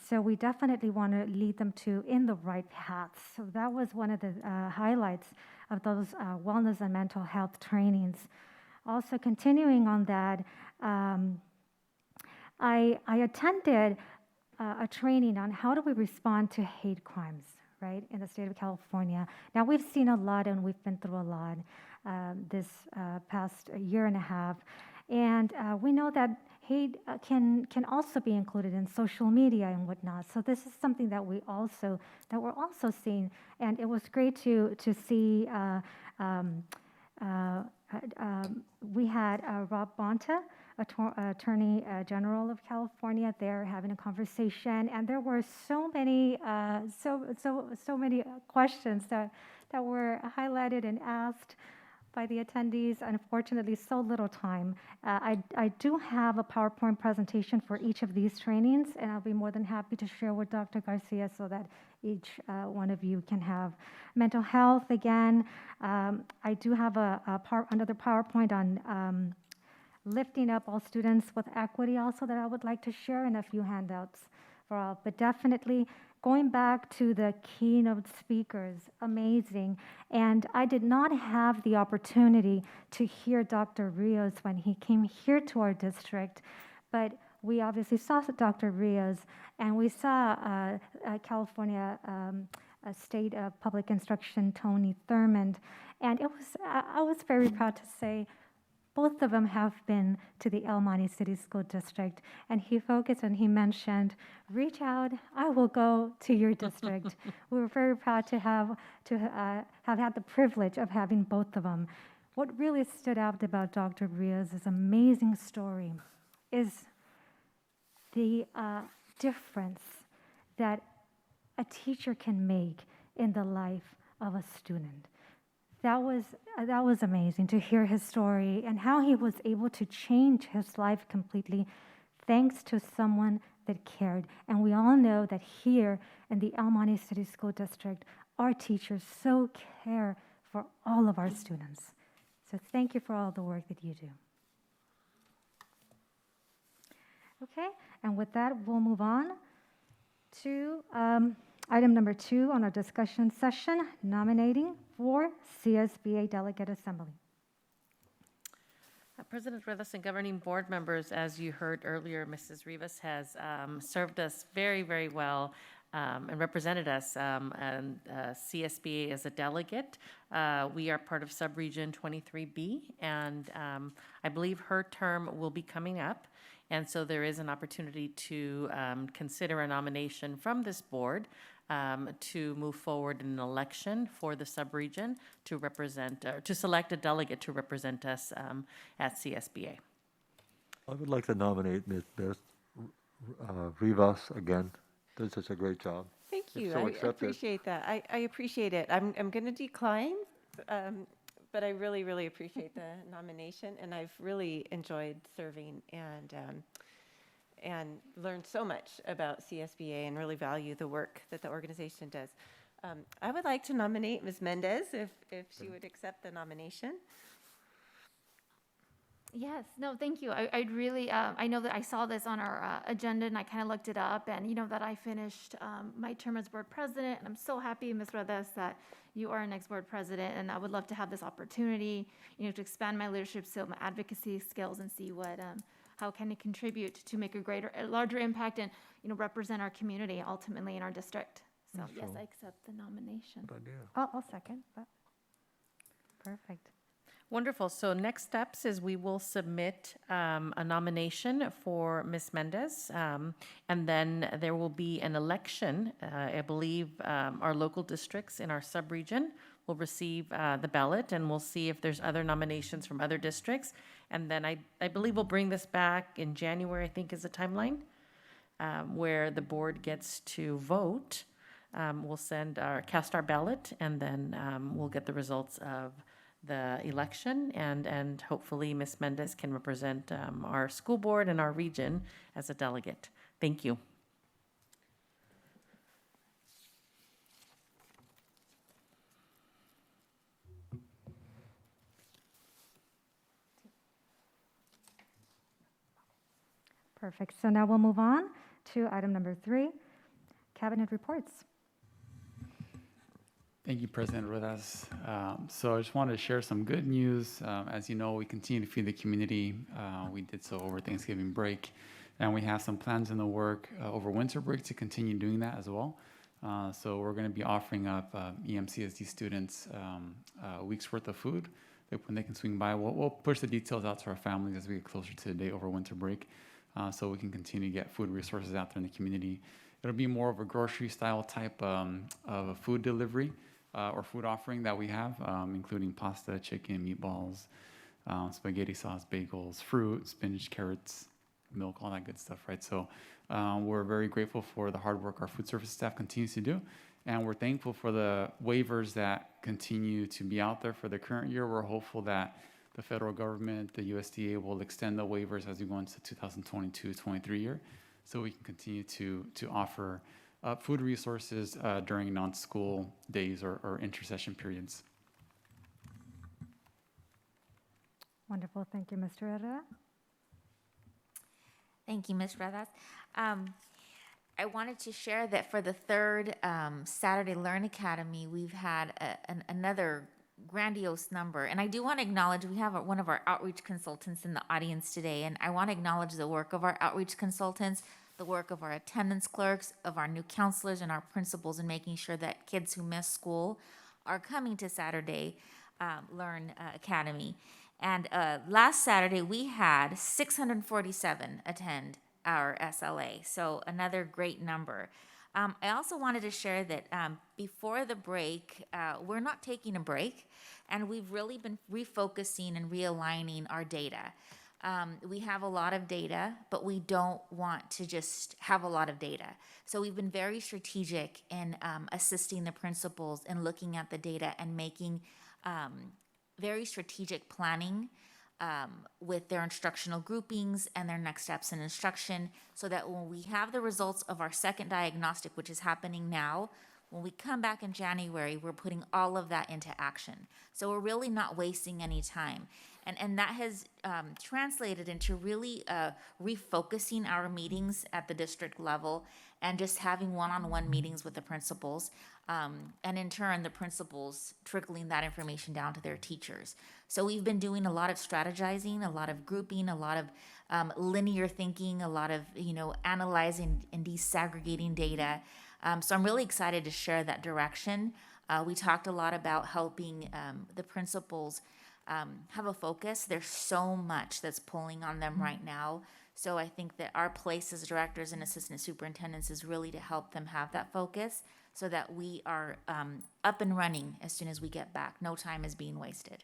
Speaker 5: So we definitely want to lead them in the right path. So that was one of the highlights of those wellness and mental health trainings. Also continuing on that, I attended a training on how do we respond to hate crimes, right, in the state of California. Now, we've seen a lot and we've been through a lot this past year and a half. And we know that hate can also be included in social media and whatnot. So this is something that we're also seeing. And it was great to see we had Rob Bonta, Attorney General of California, there having a conversation, and there were so many many questions that were highlighted and asked by the attendees. Unfortunately, so little time. I do have a PowerPoint presentation for each of these trainings, and I'll be more than happy to share with Dr. Garcia so that each one of you can have. Mental health, again, I do have another PowerPoint on lifting up all students with equity also that I would like to share, and a few handouts for all. But definitely going back to the keynote speakers, amazing. And I did not have the opportunity to hear Dr. Rios when he came here to our district, but we obviously saw Dr. Rios, and we saw California State Public Instruction, Tony Thurmond, and I was very proud to say both of them have been to the El Monte City School District, and he focused and he mentioned, reach out, I will go to your district. We were very proud to have had the privilege of having both of them. What really stood out about Dr. Rios' amazing story is the difference that a teacher can make in the life of a student. That was amazing to hear his story and how he was able to change his life completely thanks to someone that cared. And we all know that here in the El Monte City School District, our teachers so care for all of our students. So thank you for all the work that you do. Okay, and with that, we'll move on to item number 2 on our discussion session, nominating for CSBA Delegate Assembly.
Speaker 6: President Rivas and governing board members, as you heard earlier, Mrs. Rivas has served us very, very well and represented us and CSBA as a delegate. We are part of subregion 23B, and I believe her term will be coming up. And so there is an opportunity to consider a nomination from this board to move forward in an election for the subregion to represent, to select a delegate to represent us at CSBA.
Speaker 4: I would like to nominate Ms. Beth Rivas again. Did such a great job.
Speaker 3: Thank
Speaker 4: If
Speaker 3: you.
Speaker 4: so
Speaker 3: I
Speaker 4: accepted.
Speaker 3: appreciate that. I appreciate it. I'm going to decline, but I really, really appreciate the nomination, and I've really enjoyed serving and learned so much about CSBA and really value the work that the organization does. I would like to nominate Ms. Mendez if she would accept the nomination.
Speaker 1: Yes, no, thank you. I'd really, I know that I saw this on our agenda and I kind of looked it up, and you know that I finished my term as board president, and I'm so happy, Ms. Redes, that you are our next board president, and I would love to have this opportunity, you know, to expand my leadership skills, my advocacy skills, and see what, how can it contribute to make a larger impact and, you know, represent our community ultimately in our district. So yes, I accept the nomination.
Speaker 4: Good idea.
Speaker 5: I'll second that. Perfect.
Speaker 6: Wonderful. So next steps is we will submit a nomination for Ms. Mendez, and then there will be an election. I believe our local districts in our subregion will receive the ballot, and we'll see if there's other nominations from other districts. And then I believe we'll bring this back in January, I think is the timeline, where the board gets to vote. We'll cast our ballot, and then we'll get the results of the election, and hopefully Ms. Mendez can represent our school board and our region as a delegate. Thank you.
Speaker 5: Perfect. So now we'll move on to item number 3, cabinet reports.
Speaker 9: Thank you, President Rodas. So I just wanted to share some good news. As you know, we continue to feed the community. We did so over Thanksgiving break, and we have some plans in the work over winter break to continue doing that as well. So we're going to be offering up EMCSD students a week's worth of food when they can swing by. We'll push the details out to our families as we get closer to the day over winter break, so we can continue to get food resources out there in the community. It'll be more of a grocery style type of a food delivery or food offering that we have, including pasta, chicken, meatballs, spaghetti sauce, bagels, fruit, spinach, carrots, milk, all that good stuff, right? So we're very grateful for the hard work our food service staff continues to do. And we're thankful for the waivers that continue to be out there for the current year. We're hopeful that the federal government, the USDA, will extend the waivers as we go into 2022-23 year, so we can continue to offer food resources during non-school days or intersession periods.
Speaker 5: Wonderful. Thank you, Mr. Herrera.
Speaker 7: Thank you, Ms. Redas. I wanted to share that for the third Saturday Learn Academy, we've had another grandiose number. And I do want to acknowledge we have one of our outreach consultants in the audience today. And I want to acknowledge the work of our outreach consultants, the work of our attendance clerks, of our new counselors and our principals in making sure that kids who miss school are coming to Saturday Learn Academy. And last Saturday, we had 647 attend our SLA, so another great number. I also wanted to share that before the break, we're not taking a break, and we've really been refocusing and realigning our data. We have a lot of data, but we don't want to just have a lot of data. So we've been very strategic in assisting the principals in looking at the data and making very strategic planning with their instructional groupings and their next steps in instruction, so that when we have the results of our second diagnostic, which is happening now, when we come back in January, we're putting all of that into action. So we're really not wasting any time. And that has translated into really refocusing our meetings at the district level and just having one-on-one meetings with the principals. And in turn, the principals trickling that information down to their teachers. So we've been doing a lot of strategizing, a lot of grouping, a lot of linear thinking, a lot of analyzing and disaggregating data. So I'm really excited to share that direction. We talked a lot about helping the principals have a focus. There's so much that's pulling on them right now. So I think that our place as directors and assistant superintendents is really to help them have that focus, so that we are up and running as soon as we get back. No time is being wasted.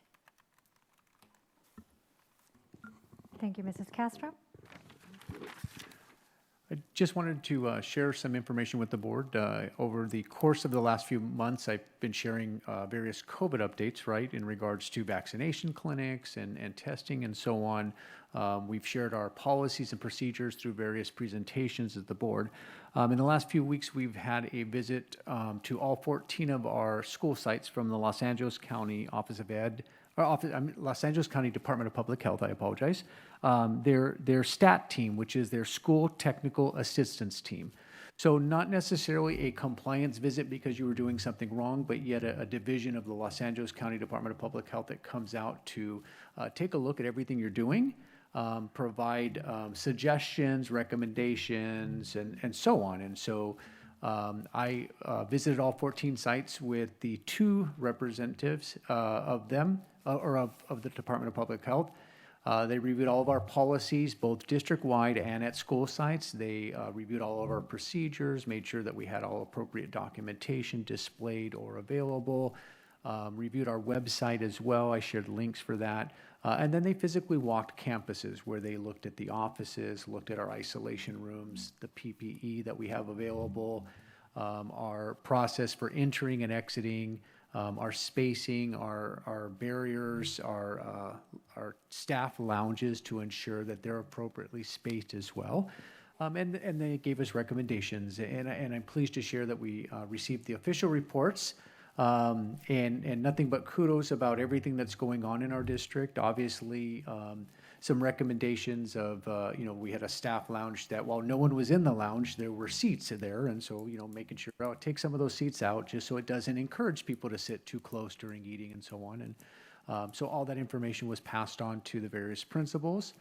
Speaker 5: Thank you, Mrs. Castro.
Speaker 11: I just wanted to share some information with the board. Over the course of the last few months, I've been sharing various COVID updates, right, in regards to vaccination clinics and testing and so on. We've shared our policies and procedures through various presentations at the board. In the last few weeks, we've had a visit to all 14 of our school sites from the Los Angeles County Office of Ed, Los Angeles County Department of Public Health, I apologize. Their STAT team, which is their School Technical Assistance Team. So not necessarily a compliance visit because you were doing something wrong, but yet a division of the Los Angeles County Department of Public Health that comes out to take a look at everything you're doing, provide suggestions, recommendations, and so on. And so I visited all 14 sites with the 2 representatives of them, of the Department of Public Health. They reviewed all of our policies, both district-wide and at school sites. They reviewed all of our procedures, made sure that we had all appropriate documentation displayed or available, reviewed our website as well. I shared links for that. And then they physically walked campuses where they looked at the offices, looked at our isolation rooms, the PPE that we have available, our process for entering and exiting, our spacing, our barriers, our staff lounges to ensure that they're appropriately spaced as well. And they gave us recommendations. And I'm pleased to share that we received the official reports. And nothing but kudos about everything that's going on in our district. Obviously, some recommendations of, we had a staff lounge that while no one was in the lounge, there were seats there. And so, making sure, take some of those seats out just so it doesn't encourage people to sit too close during eating and so on. And so all that information was passed on to the various principals.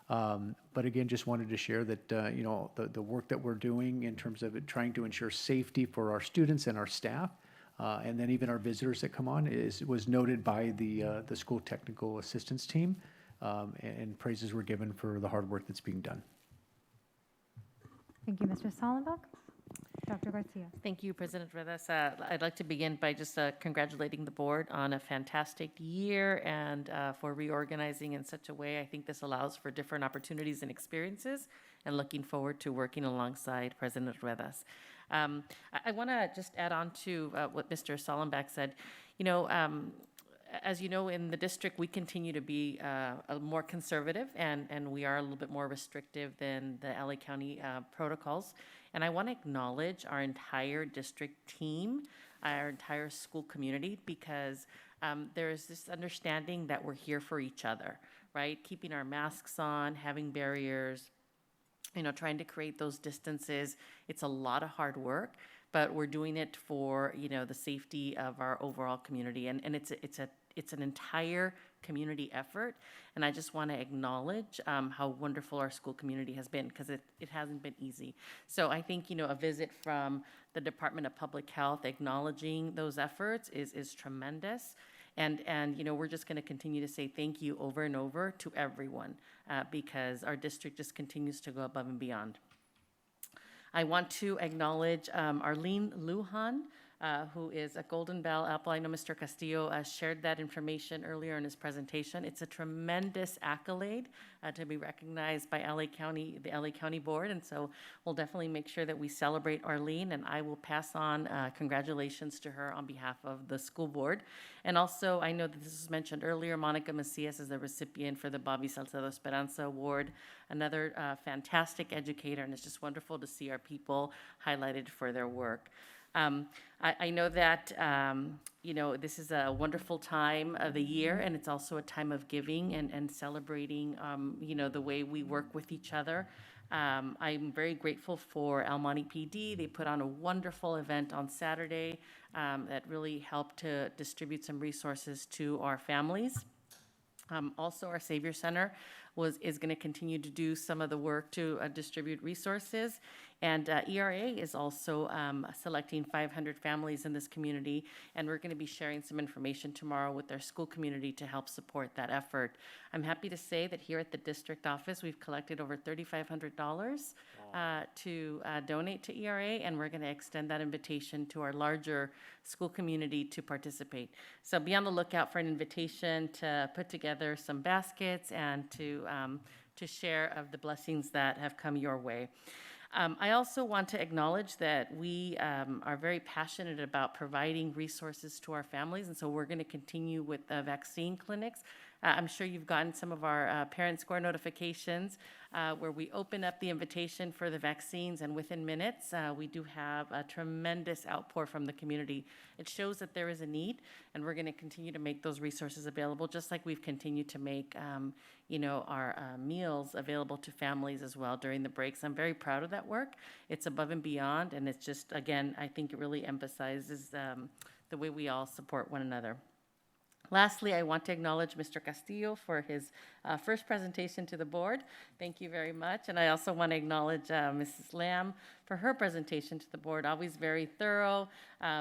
Speaker 11: But again, just wanted to share that, the work that we're doing in terms of trying to ensure safety for our students and our staff, and then even our visitors that come on was noted by the school technical assistance team, and praises were given for the hard work that's being done.
Speaker 5: Thank you, Mr. Sollenbach. Dr. Garcia.
Speaker 6: Thank you, President Rivas. I'd like to begin by just congratulating the board on a fantastic year and for reorganizing in such a way. I think this allows for different opportunities and experiences, and looking forward to working alongside President Rivas. I want to just add on to what Mr. Sollenbach said. As you know, in the district, we continue to be more conservative, and we are a little bit more restrictive than the LA County protocols. And I want to acknowledge our entire district team, our entire school community, because there is this understanding that we're here for each other, right? Keeping our masks on, having barriers, trying to create those distances. It's a lot of hard work, but we're doing it for, the safety of our overall community. And it's an entire community effort, and I just want to acknowledge how wonderful our school community has been, because it hasn't been easy. So I think, a visit from the Department of Public Health acknowledging those efforts is tremendous. And we're just going to continue to say thank you over and over to everyone, because our district just continues to go above and beyond. I want to acknowledge Arlene Lujan, who is a Golden Bell Apple. I know Mr. Castillo shared that information earlier in his presentation. It's a tremendous accolade to be recognized by the LA County Board, and so we'll definitely make sure that we celebrate Arlene, and I will pass on congratulations to her on behalf of the school board. And also, I know that this was mentioned earlier, Monica Macias is the recipient for the Bobby Salcedo Esperanza Award, another fantastic educator, and it's just wonderful to see our people highlighted for their work. I know that, this is a wonderful time of the year, and it's also a time of giving and celebrating, the way we work with each other. I'm very grateful for El Monte PD. They put on a wonderful event on Saturday that really helped to distribute some resources to our families. Also, our Savior Center is going to continue to do some of the work to distribute resources. And ERA is also selecting 500 families in this community, and we're going to be sharing some information tomorrow with our school community to help support that effort. I'm happy to say that here at the district office, we've collected over $3,500 to donate to ERA, and we're going to extend that invitation to our larger school community to participate. So be on the lookout for an invitation to put together some baskets and to share of the blessings that have come your way. I also want to acknowledge that we are very passionate about providing resources to our families, and so we're going to continue with vaccine clinics. I'm sure you've gotten some of our parent score notifications where we open up the invitation for the vaccines, and within minutes, we do have a tremendous outpour from the community. It shows that there is a need, and we're going to continue to make those resources available, just like we've continued to make our meals available to families as well during the breaks. I'm very proud of that work. It's above and beyond, and it's just, again, I think it really emphasizes the way we all support one another. Lastly, I want to acknowledge Mr. Castillo for his first presentation to the board. Thank you very much. And I also want to acknowledge Mrs. Lamb for her presentation to the board, always very thorough.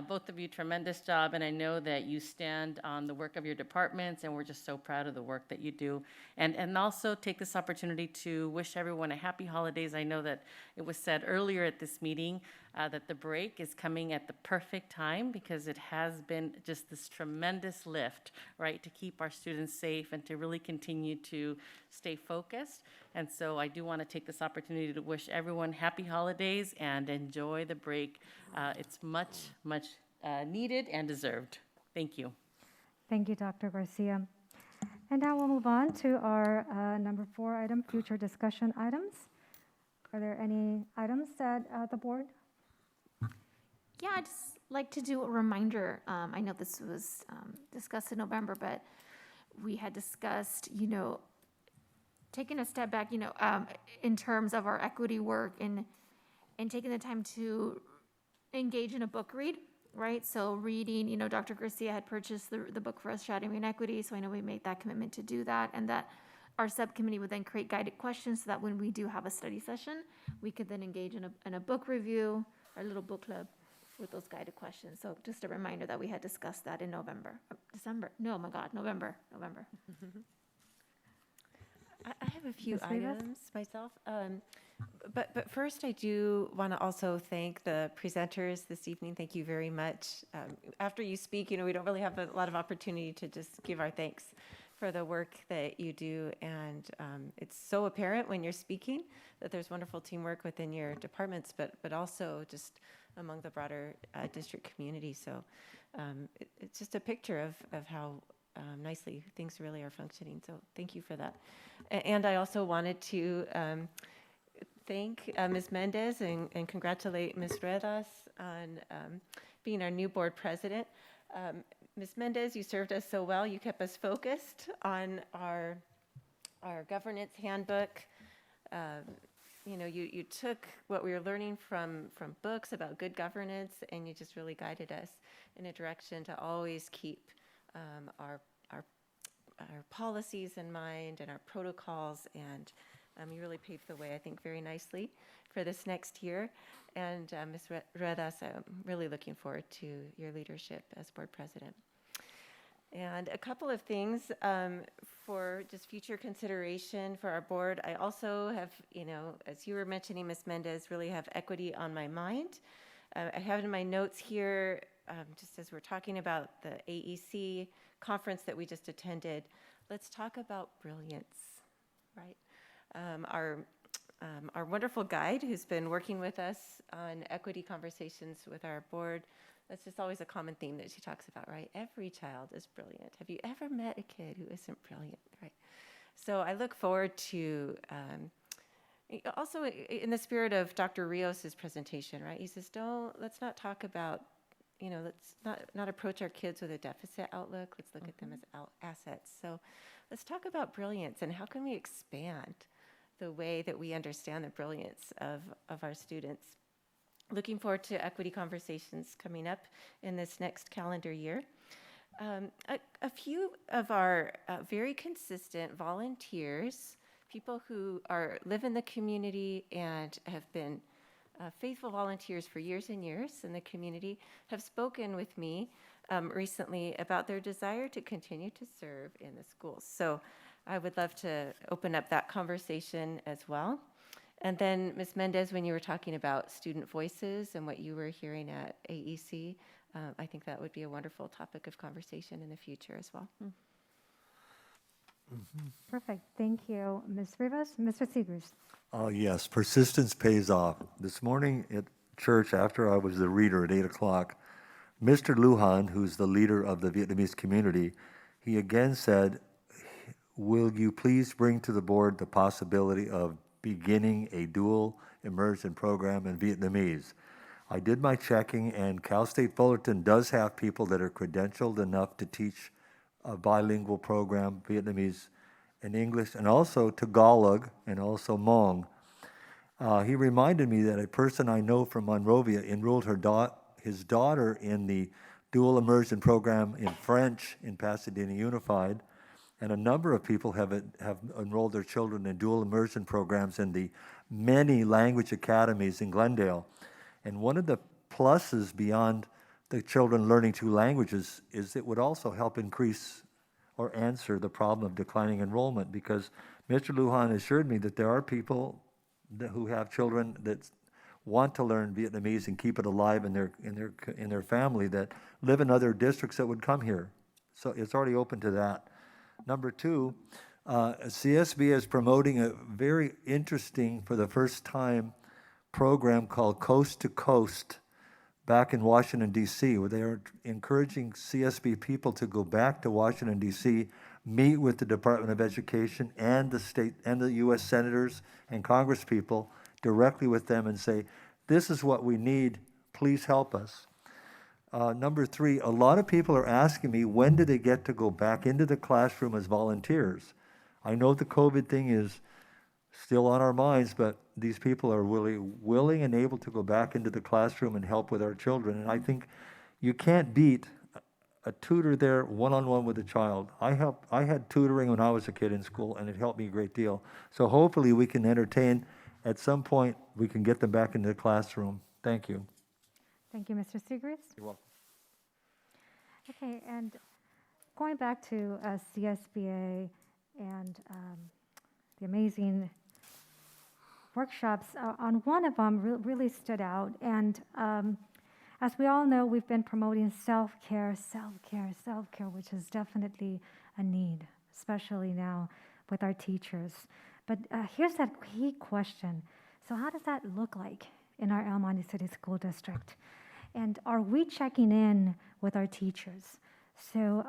Speaker 6: Both of you, tremendous job, and I know that you stand on the work of your departments, and we're just so proud of the work that you do. And also take this opportunity to wish everyone a happy holidays. I know that it was said earlier at this meeting that the break is coming at the perfect time, because it has been just this tremendous lift, right, to keep our students safe and to really continue to stay focused. And so I do want to take this opportunity to wish everyone happy holidays and enjoy the break. It's much, much needed and deserved. Thank you.
Speaker 5: Thank you, Dr. Garcia. And now we'll move on to our number 4 item, future discussion items. Are there any items that the board?
Speaker 1: Yeah, I'd just like to do a reminder. I know this was discussed in November, but we had discussed, taking a step back, in terms of our equity work and taking the time to engage in a book read, right? So reading, Dr. Garcia had purchased the book for us, Shattering Inequity, so I know we made that commitment to do that, and that Our subcommittee would then create guided questions so that when we do have a study session, we could then engage in a book review, our little book club with those guided questions. So just a reminder that we had discussed that in November, November.
Speaker 3: I have a few
Speaker 5: Ms. Rivas?
Speaker 3: items myself. But first, I do want to also thank the presenters this evening. Thank you very much. After you speak, we don't really have a lot of opportunity to just give our thanks for the work that you do. And it's so apparent when you're speaking that there's wonderful teamwork within your departments, but also just among the broader district community. So it's just a picture of how nicely things really are functioning. So thank you for that. And I also wanted to thank Ms. Mendez and congratulate Ms. Redas on being our new board president. Ms. Mendez, you served us so well. You kept us focused on our governance handbook. You took what we were learning from books about good governance, and you just really guided us in a direction to always keep our policies in mind and our protocols, and you really paved the way, I think, very nicely for this next year. And Ms. Redas, I'm really looking forward to your leadership as board president. And a couple of things for just future consideration for our board. I also have, as you were mentioning, Ms. Mendez, really have equity on my mind. I have in my notes here, just as we're talking about the AEC conference that we just attended, let's talk about brilliance, right? Our wonderful guide who's been working with us on equity conversations with our board, that's just always a common theme that she talks about, right? Every child is brilliant. Have you ever met a kid who isn't brilliant, right? So I look forward to, also in the spirit of Dr. Rios's presentation, right? He says, let's not talk about, let's not approach our kids with a deficit outlook. Let's look at them as assets. So let's talk about brilliance and how can we expand the way that we understand the brilliance of our students. Looking forward to equity conversations coming up in this next calendar year. A few of our very consistent volunteers, people who live in the community and have been faithful volunteers for years and years in the community, have spoken with me recently about their desire to continue to serve in the schools. So I would love to open up that conversation as well. And then, Ms. Mendez, when you were talking about student voices and what you were hearing at AEC, I think that would be a wonderful topic of conversation in the future as well.
Speaker 5: Perfect. Thank you, Ms. Rivas. Mr. Seegers.
Speaker 4: Yes, persistence pays off. This morning at church, after I was the reader at 8 o'clock, Mr. Lujan, who's the leader of the Vietnamese community, he again said, will you please bring to the board the possibility of beginning a dual immersion program in Vietnamese? I did my checking, and Cal State Fullerton does have people that are credentialed enough to teach a bilingual program, Vietnamese and English, and also Tagalog and also Hmong. He reminded me that a person I know from Monrovia enrolled his daughter in the dual immersion program in French in Pasadena Unified, and a number of people have enrolled their children in dual immersion programs in the many language academies in Glendale. And one of the pluses beyond the children learning two languages is it would also help increase or answer the problem of declining enrollment, because Mr. Lujan assured me that there are people who have children that want to learn Vietnamese and keep it alive in their family that live in other districts that would come here. So it's already open to that. Number two, CSB is promoting a very interesting, for the first time, program called Coast to Coast back in Washington, D.C., where they are encouraging CSB people to go back to Washington, D.C., meet with the Department of Education and the state and the U.S. senators and Congress people directly with them and say, this is what we need, please help us. Number three, a lot of people are asking me, when do they get to go back into the classroom as volunteers? I know the COVID thing is still on our minds, but these people are really willing and able to go back into the classroom and help with our children. And I think you can't beat a tutor there one-on-one with a child. I had tutoring when I was a kid in school, and it helped me a great deal. So hopefully we can entertain, at some point, we can get them back into the classroom. Thank you.
Speaker 5: Thank you, Mr. Segrist.
Speaker 4: You're welcome.
Speaker 5: Okay, and going back to CSBA and the amazing workshops, on one of them really stood out. And as we all know, we've been promoting self-care, which is definitely a need, especially now with our teachers. But here's that key question. So how does that look like in our El Monte City School District? And are we checking in with our teachers? So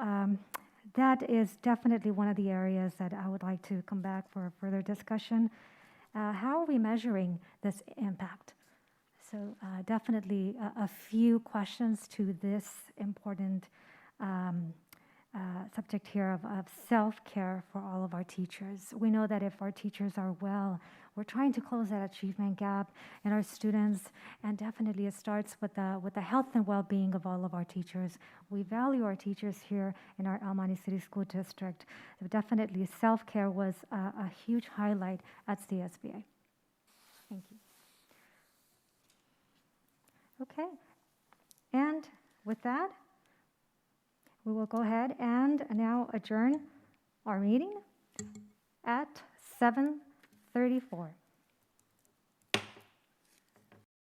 Speaker 5: that is definitely one of the areas that I would like to come back for further discussion. How are we measuring this impact? So definitely a few questions to this important subject here of self-care for all of our teachers. We know that if our teachers are well, we're trying to close that achievement gap in our students, and definitely it starts with the health and well-being of all of our teachers. We value our teachers here in our El Monte City School District. So definitely self-care was a huge highlight at CSBA. Thank you. Okay, and with that, we will go ahead and now adjourn our meeting at 7:34.